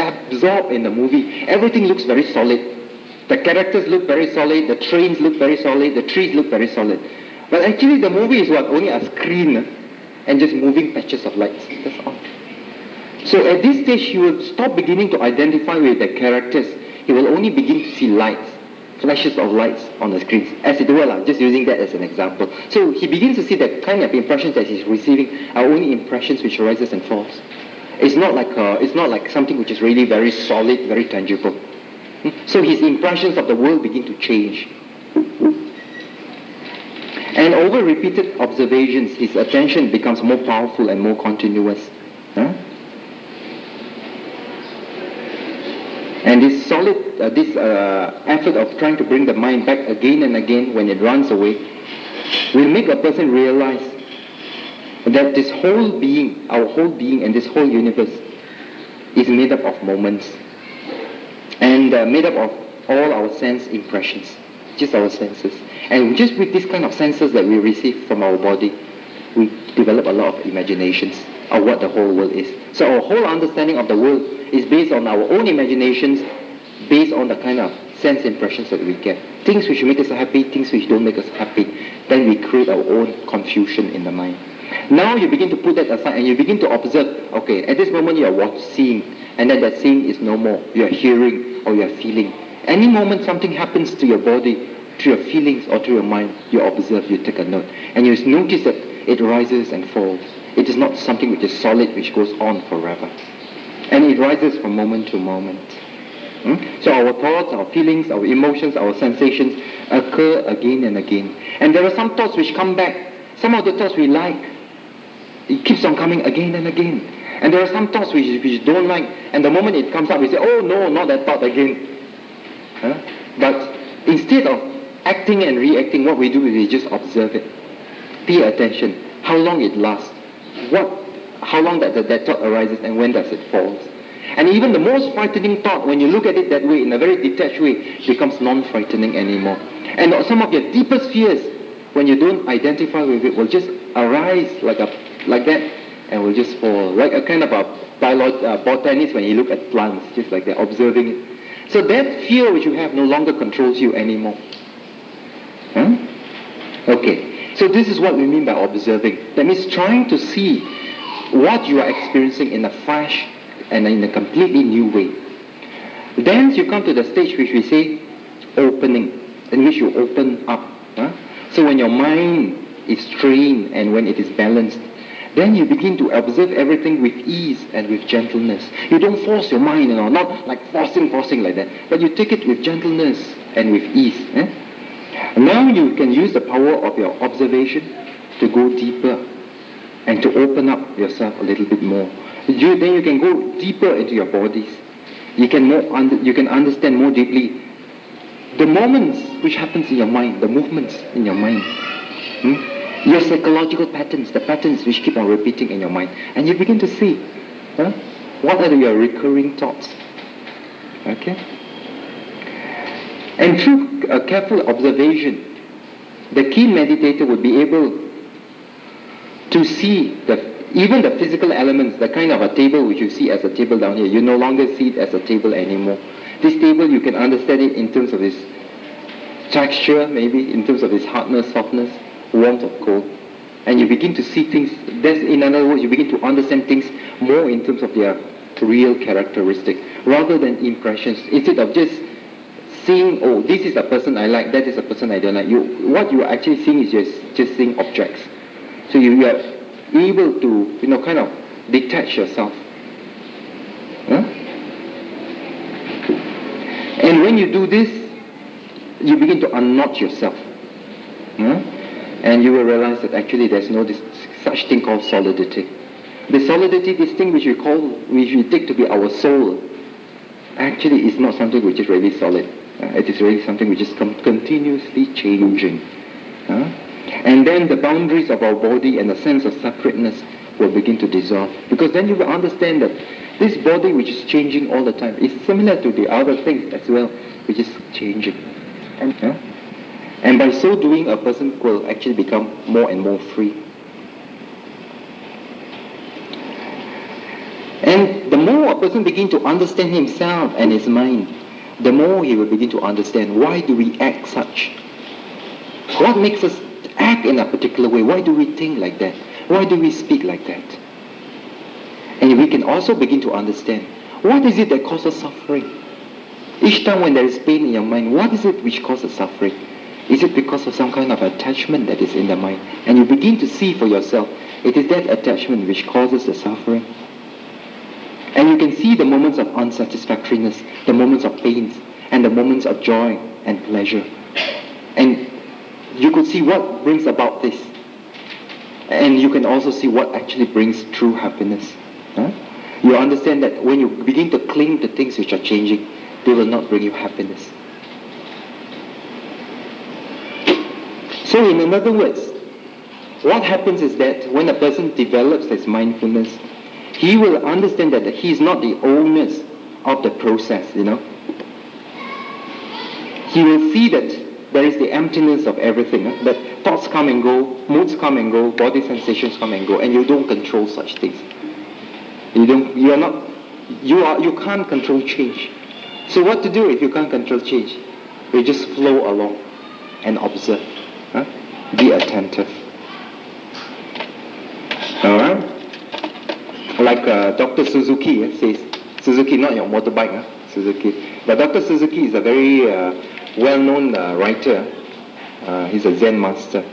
absorbed in the movie, everything looks very solid. The characters look very solid, the trains look very solid, the trees look very solid. But actually the movie is what? Only a screen and just moving patches of lights. That's all. So at this stage, he will stop beginning to identify with the characters. He will only begin to see lights. Flashes of lights on the screens, as it were, just using that as an example. So he begins to see the kind of impressions that he's receiving are only impressions which rises and falls. It's not like something which is really very solid, very tangible. So his impressions of the world begin to change. And over repeated observations, his attention becomes more powerful and more continuous. And this effort of trying to bring the mind back again and again when it runs away will make a person realize that this whole being, our whole being and this whole universe is made up of moments and made up of all our sense impressions, just our senses. And just with this kind of senses that we receive from our body, we develop a lot of imaginations of what the whole world is. So our whole understanding of the world is based on our own imaginations, based on the kind of sense impressions that we get. Things which make us happy, things which don't make us happy. Then we create our own confusion in the mind. Now you begin to put that aside and you begin to observe, okay, at this moment you are seeing, and then that seeing is no more. You are hearing or you are feeling. Any moment something happens to your body, to your feelings or to your mind, you observe, you take a note. And you notice that it rises and falls. It is not something which is solid, which goes on forever. And it rises from moment to moment. So our thoughts, our feelings, our emotions, our sensations occur again and again. And there are some thoughts which come back. Some of the thoughts we like. It keeps on coming again and again. And there are some thoughts which we don't like. And the moment it comes up, we say, oh no, not that thought again. But instead of acting and reacting, what we do is we just observe it. Pay attention. How long it lasts. How long that thought arises and when does it fall. And even the most frightening thought, when you look at it that way, in a very detached way, becomes non-frightening anymore. And some of your deepest fears, when you don't identify with it, will just arise like that and will just fall. Like a kind of a botanist when you look at plants, just like that, observing it. So that fear which you have no longer controls you anymore. Okay, so this is what we mean by observing. That means trying to see what you are experiencing in a fresh and in a completely new way. Then you come to the stage which we say opening, in which you open up. So when your mind is strained and when it is balanced, then you begin to observe everything with ease and with gentleness. You don't force your mind, not like forcing like that, but you take it with gentleness and with ease. Now you can use the power of your observation to go deeper and to open up yourself a little bit more. Then you can go deeper into your bodies. You can understand more deeply the moments which happens in your mind, the movements in your mind. Your psychological patterns, the patterns which keep on repeating in your mind. And you begin to see what are your recurring thoughts. Okay? And through a careful observation, the keen meditator would be able to see even the physical elements, the kind of a table which you see as a table down here. You no longer see it as a table anymore. This table, you can understand it in terms of its texture, maybe in terms of its hardness, softness, warmth or cold. And you begin to see things, in other words, you begin to understand things more in terms of their real characteristic, rather than impressions. Instead of just seeing, oh, this is a person I like, that is a person I don't like. What you are actually seeing is just seeing objects. So you are able to, kind of detach yourself. And when you do this, you begin to unknot yourself. And you will realize that actually there's no such thing called solidity. The solidity, this thing which we take to be our soul, actually is not something which is really solid. It is really something which is continuously changing. And then the boundaries of our body and the sense of separateness will begin to dissolve. Because then you will understand that this body which is changing all the time is similar to the other things as well, which is changing. And by so doing, a person will actually become more and more free. And the more a person begins to understand himself and his mind, the more he will begin to understand, why do we act such? What makes us act in a particular way? Why do we think like that? Why do we speak like that? And we can also begin to understand, what is it that causes suffering? Each time when there is pain in your mind, what is it which causes suffering? Is it because of some kind of attachment that is in the mind? And you begin to see for yourself, it is that attachment which causes the suffering. And you can see the moments of unsatisfactoriness, the moments of pains, and the moments of joy and pleasure. And you could see what brings about this. And you can also see what actually brings true happiness. You understand that when you begin to cling to things which are changing, they will not bring you happiness. So in other words, what happens is that when a person develops his mindfulness, he will understand that he is not the owner of the process, He will see that there is the emptiness of everything, that thoughts come and go, moods come and go, body sensations come and go, and you don't control such things. You can't control change. So what to do if you can't control change? You just flow along and observe. Be attentive. Alright? Like Dr. Suzuki says, Suzuki, not your motorbike, Suzuki. But Dr. Suzuki is a very well-known writer. He's a Zen master.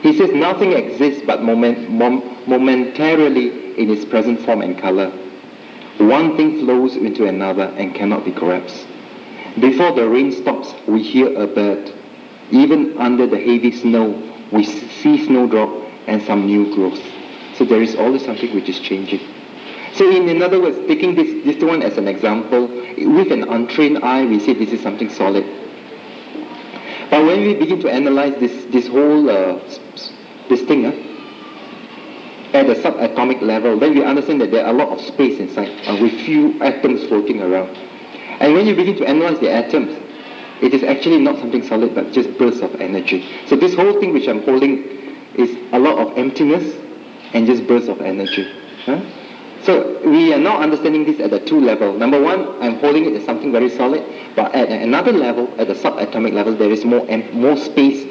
He says nothing exists but momentarily in its present form and color. One thing flows into another and cannot be grasped. Before the rain stops, we hear a bird. Even under the heavy snow, we see snowdrop and some new growth. So there is always something which is changing. So in other words, taking this one as an example, with an untrained eye, we say this is something solid. But when we begin to analyze this whole this thing at the subatomic level, then we understand that there are a lot of space inside with few atoms floating around. And when you begin to analyze the atoms, it is actually not something solid, but just bursts of energy. So this whole thing which I'm holding is a lot of emptiness and just bursts of energy. So we are now understanding this at the two level. Number one, I'm holding it as something very solid, but at another level, at the subatomic level, there is more space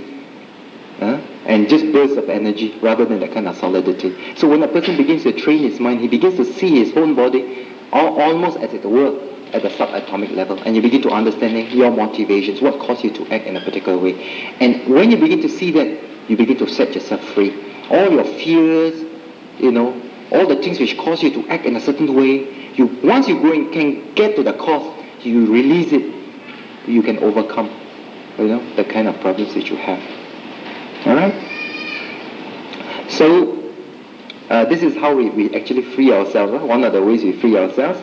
and just bursts of energy rather than that kind of solidity. So when a person begins to train his mind, he begins to see his own body almost as it were at the subatomic level, and you begin to understand your motivations, what caused you to act in a particular way. And when you begin to see that, you begin to set yourself free. All your fears, all the things which cause you to act in a certain way, once you go and can get to the cause, you release it, you can overcome, the kind of problems that you have. All right? So, this is how we actually free ourselves. One of the ways we free ourselves,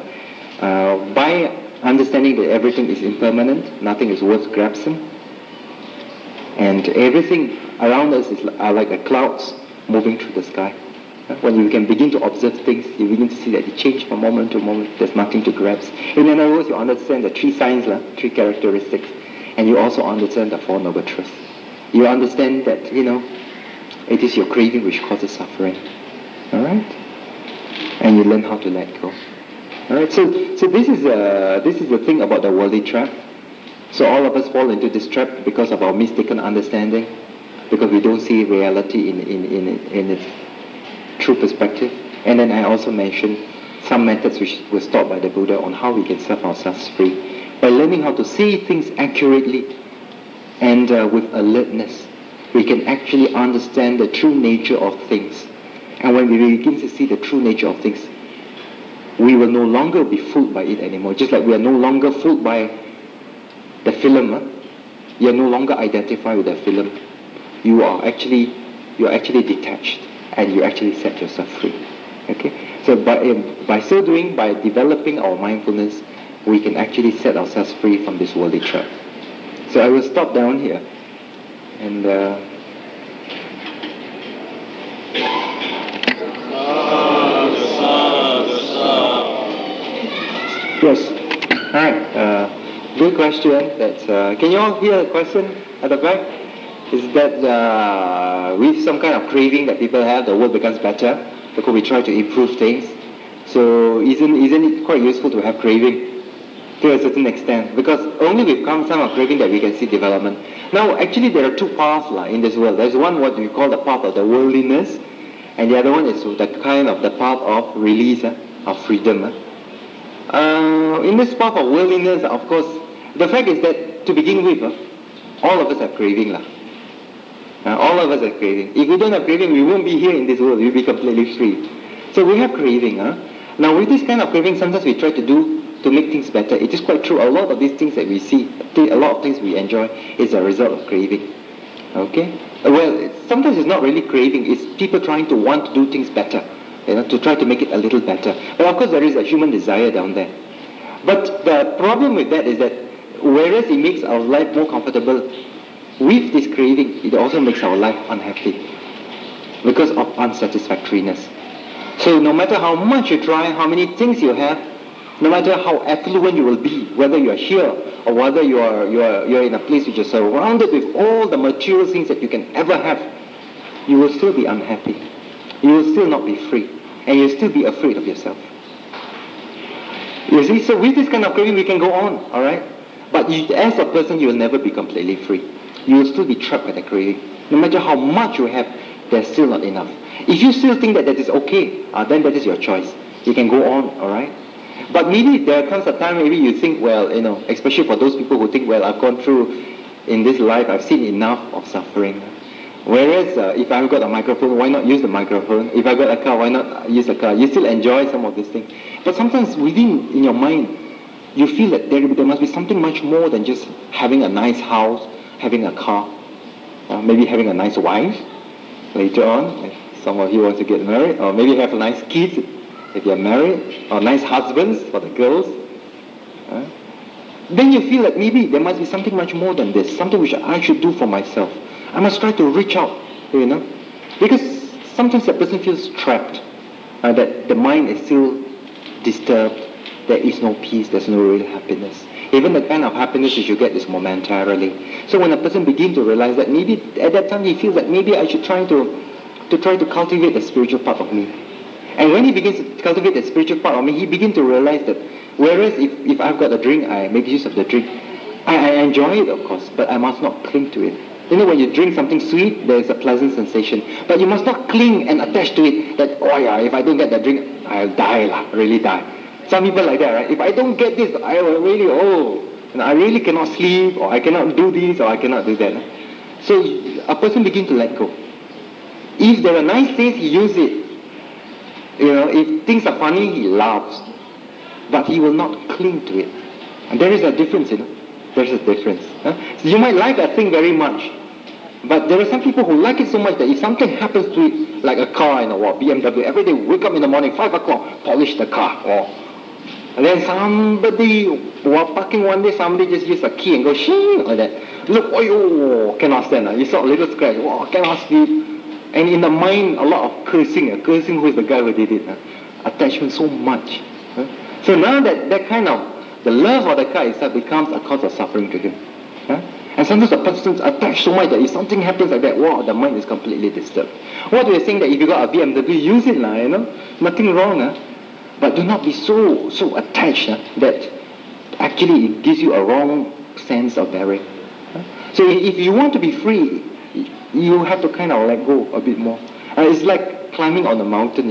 by understanding that everything is impermanent, nothing is worth grasping, and everything around us are like the clouds moving through the sky. When you can begin to observe things, you begin to see that they change from moment to moment. There's nothing to grasp. In other words, you understand the 3 signs, 3 characteristics, and you also understand the 4 noble truths. You understand that, it is your craving which causes suffering. All right? And you learn how to let go. All right? So this is the thing about the worldly trap. So all of us fall into this trap because of our mistaken understanding, because we don't see reality in its true perspective. And then I also mentioned some methods which was taught by the Buddha on how we can set ourselves free. By learning how to see things accurately and with alertness, we can actually understand the true nature of things. And when we begin to see the true nature of things, we will no longer be fooled by it anymore. Just like we are no longer fooled by the film. You are no longer identified with the film. You are actually detached, and you actually set yourself free. Okay? So by so doing, by developing our mindfulness, we can actually set ourselves free from this worldly trap. So I will stop down here. And yes. All right. Good question. Can you all hear the question at the back? Is that with some kind of craving that people have, the world becomes better because we try to improve things. So isn't it quite useful to have craving to a certain extent? Because only with some kind of craving that we can see development. Now, actually, there are 2 paths in this world. There's one what we call the path of the worldliness, and the other one is the path of release, of freedom. In this path of worldliness, of course, the fact is that to begin with, all of us have craving. All of us have craving. If we don't have craving, we won't be here in this world. We'll be completely free. So we have craving. Now, with this kind of craving, sometimes we try to make things better. It is quite true. A lot of these things that we see, a lot of things we enjoy, is a result of craving. Okay? Well, sometimes it's not really craving. It's people trying to want to do things better, to try to make it a little better. But of course, there is a human desire down there. But the problem with that is that whereas it makes our life more comfortable, with this craving, it also makes our life unhappy because of unsatisfactoriness. So no matter how much you try, how many things you have, no matter how affluent you will be, whether you are here or whether you're in a place which is surrounded with all the material things that you can ever have, you will still be unhappy. You will still not be free, and you'll still be afraid of yourself. You see, so with this kind of craving, we can go on, all right? But as a person, you will never be completely free. You will still be trapped by the craving. No matter how much you have, there's still not enough. If you still think that is okay, then that is your choice. You can go on, all right? But maybe there comes a time, maybe you think, well, especially for those people who think, well, I've gone through in this life, I've seen enough of suffering. Whereas if I've got a microphone, why not use the microphone? If I've got a car, why not use a car? You still enjoy some of these things. But sometimes in your mind, you feel that there must be something much more than just having a nice house, having a car, maybe having a nice wife later on, if some of you want to get married, or maybe have nice kids if you're married, or nice husbands for the girls. Then you feel that maybe there must be something much more than this, something which I should do for myself. I must try to reach out, because sometimes a person feels trapped, that the mind is still disturbed, there is no peace, there's no real happiness. Even the kind of happiness that you get is momentarily. So when a person begins to realize that maybe at that time he feels that maybe I should try to cultivate the spiritual part of me. And when he begins to cultivate the spiritual part of me, he begins to realize that whereas if I've got a drink, I make use of the drink. I enjoy it, of course, but I must not cling to it. When you drink something sweet, there's a pleasant sensation. But you must not cling and attach to it that, if I don't get that drink, I'll die, really die. Some people like that, right? If I don't get this, I will really, I really cannot sleep, or I cannot do this, or I cannot do that. So a person begin to let go. If there are nice things, he uses it. If things are funny, he laughs. But he will not cling to it. And there is a difference, There's a difference. So you might like a thing very much. But there are some people who like it so much that if something happens to it, like a car, BMW, every day wake up in the morning, 5 o'clock, polish the car. And then somebody, while parking one day, somebody just use a key and go shing like that. Look, cannot stand. You saw a little scratch, cannot sleep. And in the mind, a lot of cursing. Cursing who is the guy who did it. Attachment so much. So now that kind of, the love of the car itself becomes a cause of suffering to him. And sometimes a person's attached so much that if something happens like that, the mind is completely disturbed. What we are saying that if you got a BMW, use it nothing wrong. But do not be so attached that actually it gives you a wrong sense of bearing. So if you want to be free, you have to kind of let go a bit more. It's like climbing on a mountain,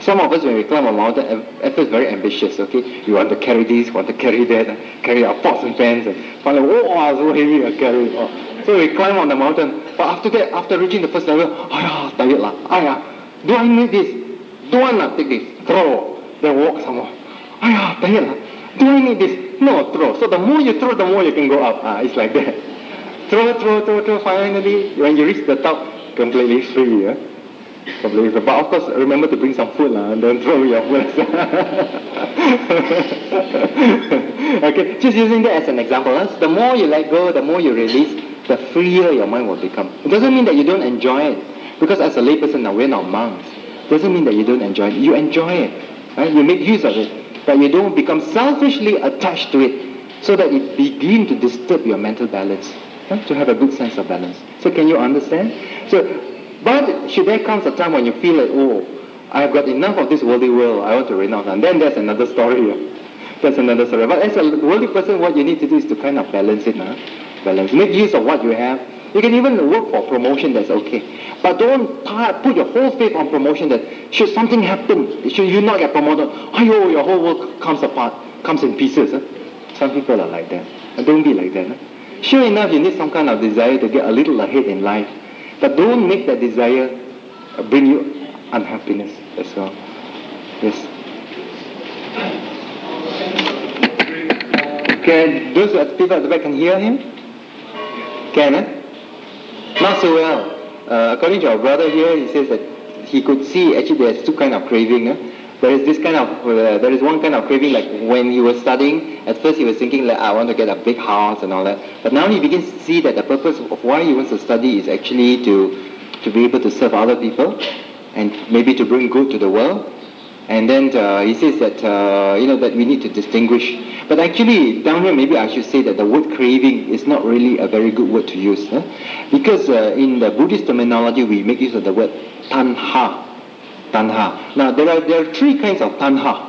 Some of us, when we climb a mountain, at first very ambitious, okay? You want to carry this, want to carry that, carry our pots and pans, and finally, so heavy I carry. So we climb on the mountain, but after that, after reaching the first level, tired lah. Do I need this? Do I not take this? Throw. Then walk some more. Tired lah. Do I need this? No, throw. So the more you throw, the more you can go up. It's like that. Throw. Finally, when you reach the top, completely free. But of course, remember to bring some food and don't throw your food. Okay, just using that as an example. The more you let go, the more you release, the freer your mind will become. It doesn't mean that you don't enjoy it. Because as a layperson now, we're not monks. It doesn't mean that you don't enjoy it. You enjoy it. Right? You make use of it. But you don't become selfishly attached to it so that it begins to disturb your mental balance. Right? To have a good sense of balance. So can you understand? But should there comes a time when you feel like, I have got enough of this worldly world, I want to renounce, and then there's another story. That's another story. But as a worldly person, what you need to do is to kind of balance it. Balance. Make use of what you have. You can even work for promotion, that's okay. But don't put your whole faith on promotion that should something happen, should you not get promoted, your whole world comes apart, comes in pieces. Some people are like that. Don't be like that. Sure enough, you need some kind of desire to get a little ahead in life. But don't make that desire bring you unhappiness as well. Yes. Okay, those people at the back can hear him? Can, Not so well. According to our brother here, he says that he could see actually there's two kind of craving. There is there is one kind of craving like when he was studying, at first he was thinking like, I want to get a big house and all that. But now he begins to see that the purpose of why he wants to study is actually to be able to serve other people and maybe to bring good to the world. And then he says that, that we need to distinguish. But actually, down here, maybe I should say that the word craving is not really a very good word to use. Because in the Buddhist terminology, we make use of the word tanha. Tanha. Now, there are three kinds of tanha.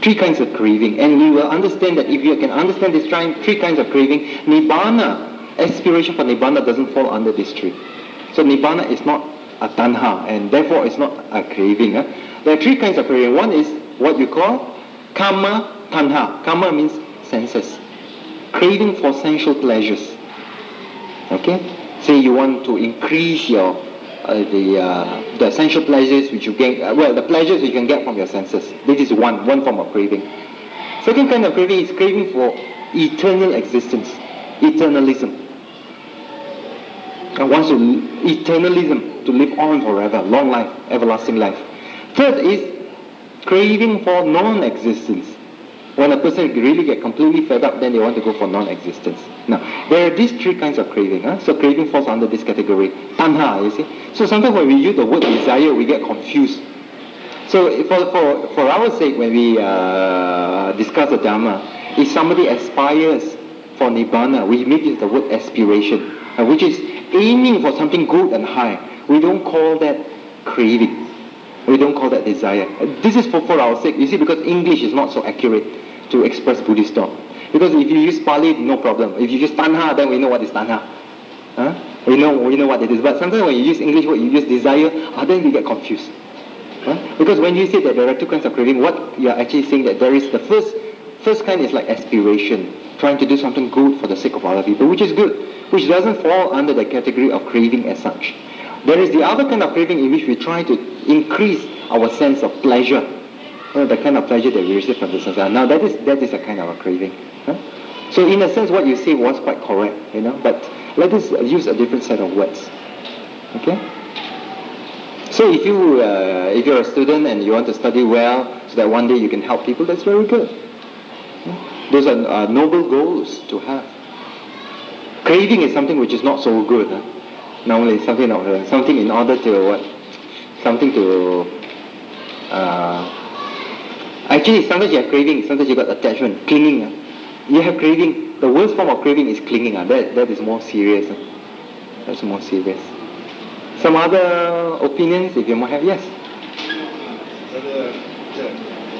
Three kinds of craving. And we will understand that if you can understand these three kinds of craving, Nibbana, aspiration for Nibbana doesn't fall under this tree. So Nibbana is not a tanha, and therefore it's not a craving. There are three kinds of craving. One is what you call kama tanha. Kama means senses. Craving for sensual pleasures. Okay? Say you want to increase your the essential pleasures which you get, the pleasures you can get from your senses. This is one form of craving. Second kind of craving is craving for eternal existence, eternalism. And wants to eternalism, to live on forever, long life, everlasting life. Third is craving for non-existence. When a person really get completely fed up, then they want to go for non-existence. Now, there are these three kinds of craving. So craving falls under this category. Tanha, you see. So sometimes when we use the word desire, we get confused. So for our sake, when we discuss the Dhamma, if somebody aspires for Nibbana, we make use of the word aspiration, which is aiming for something good and high. We don't call that craving. We don't call that desire. This is for our sake, you see, because English is not so accurate to express Buddhist thought. Because if you use Pali, no problem. If you use tanha, then we know what is tanha. We know what it is. But sometimes when you use English word, you use desire, then we get confused. Because when you say that there are two kinds of craving, what you are actually saying that there is the first kind is like aspiration, trying to do something good for the sake of other people, which is good. which doesn't fall under the category of craving as such. There is the other kind of craving in which we try to increase our sense of pleasure, the kind of pleasure that we receive from the senses. Now that is a kind of a craving. So in a sense, what you say was quite correct, but let us use a different set of words. Okay? So if you're a student and you want to study well so that one day you can help people, that's very good. Those are noble goals to have. Craving is something which is not so good. Normally something in order to what? Something to actually sometimes you have craving, sometimes you got attachment, clinging. You have craving. The worst form of craving is clinging. That is more serious. That's more serious. Some other opinions, if you might have, yes.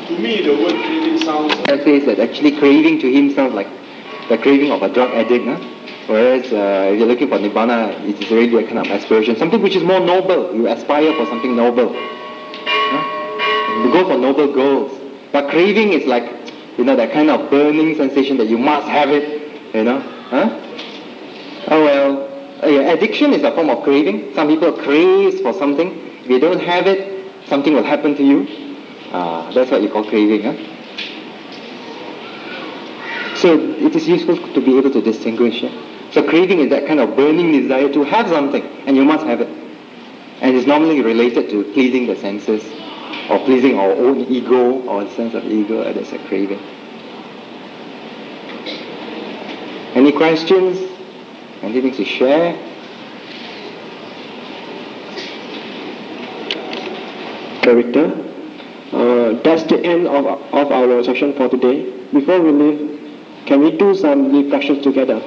To me, the word craving sounds. That says that actually craving to him sounds like the craving of a drug addict. Whereas if you're looking for nibbana, it is really a kind of aspiration, something which is more noble. You aspire for something noble. You go for noble goals. But craving is like, that kind of burning sensation that you must have it. Oh well. Addiction is a form of craving. Some people crave for something. If you don't have it, something will happen to you. That's what you call craving. So it is useful to be able to distinguish. So craving is that kind of burning desire to have something, and you must have it. And it's normally related to pleasing the senses, or pleasing our own ego, or a sense of ego. That's a craving. Any questions? Anything to share? Director, that's the end of our session for today. Before we leave, can we do some reflections together?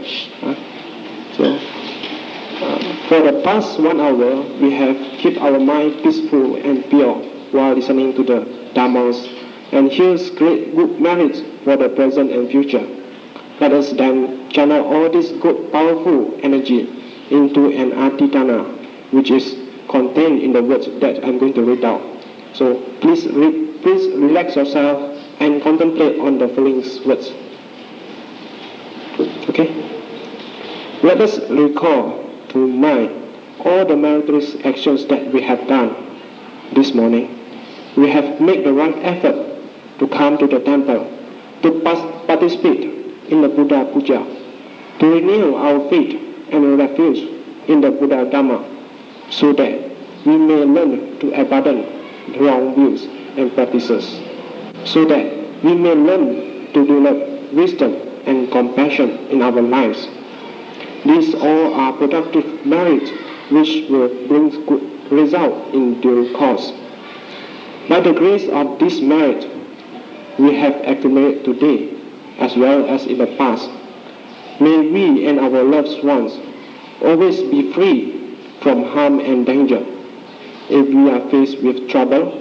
For the past 1 hour, we have kept our mind peaceful and pure while listening to the Dhammas, and here's great good merits for the present and future. Let us then channel all this good, powerful energy into an adhitthana, which is contained in the words that I'm going to read out. So please relax yourself and contemplate on the following words. Okay? Let us recall to mind all the meritorious actions that we have done this morning. We have made the right effort to come to the temple, to participate in the Buddha Puja, to renew our faith and refuge in the Buddha Dhamma, so that we may learn to abandon wrong views and practices, so that we may learn to develop wisdom and compassion in our lives. These all are productive merits which will bring good result in due course. By the grace of this merit, we have accumulated today as well as in the past. May we and our loved ones always be free from harm and danger. If we are faced with trouble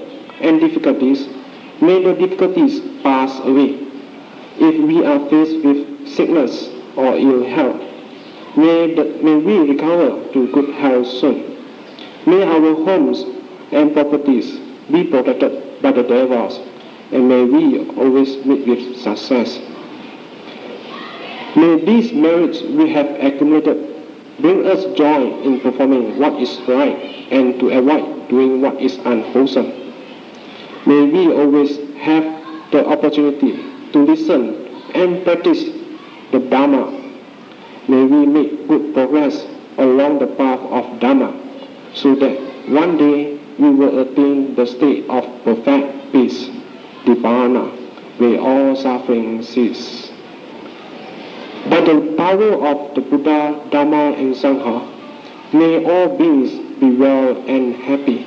and difficulties, may the difficulties pass away. If we are faced with sickness or ill health, may we recover to good health soon. May our homes and properties be protected by the devils, and may we always meet with success. May these merits we have accumulated bring us joy in performing what is right and to avoid doing what is unwholesome. May we always have the opportunity to listen and practice the Dhamma. May we make good progress along the path of Dhamma, so that one day we will attain the state of perfect peace, Nibbana, where all suffering cease. By the power of the Buddha, Dhamma and Sangha, may all beings be well and happy.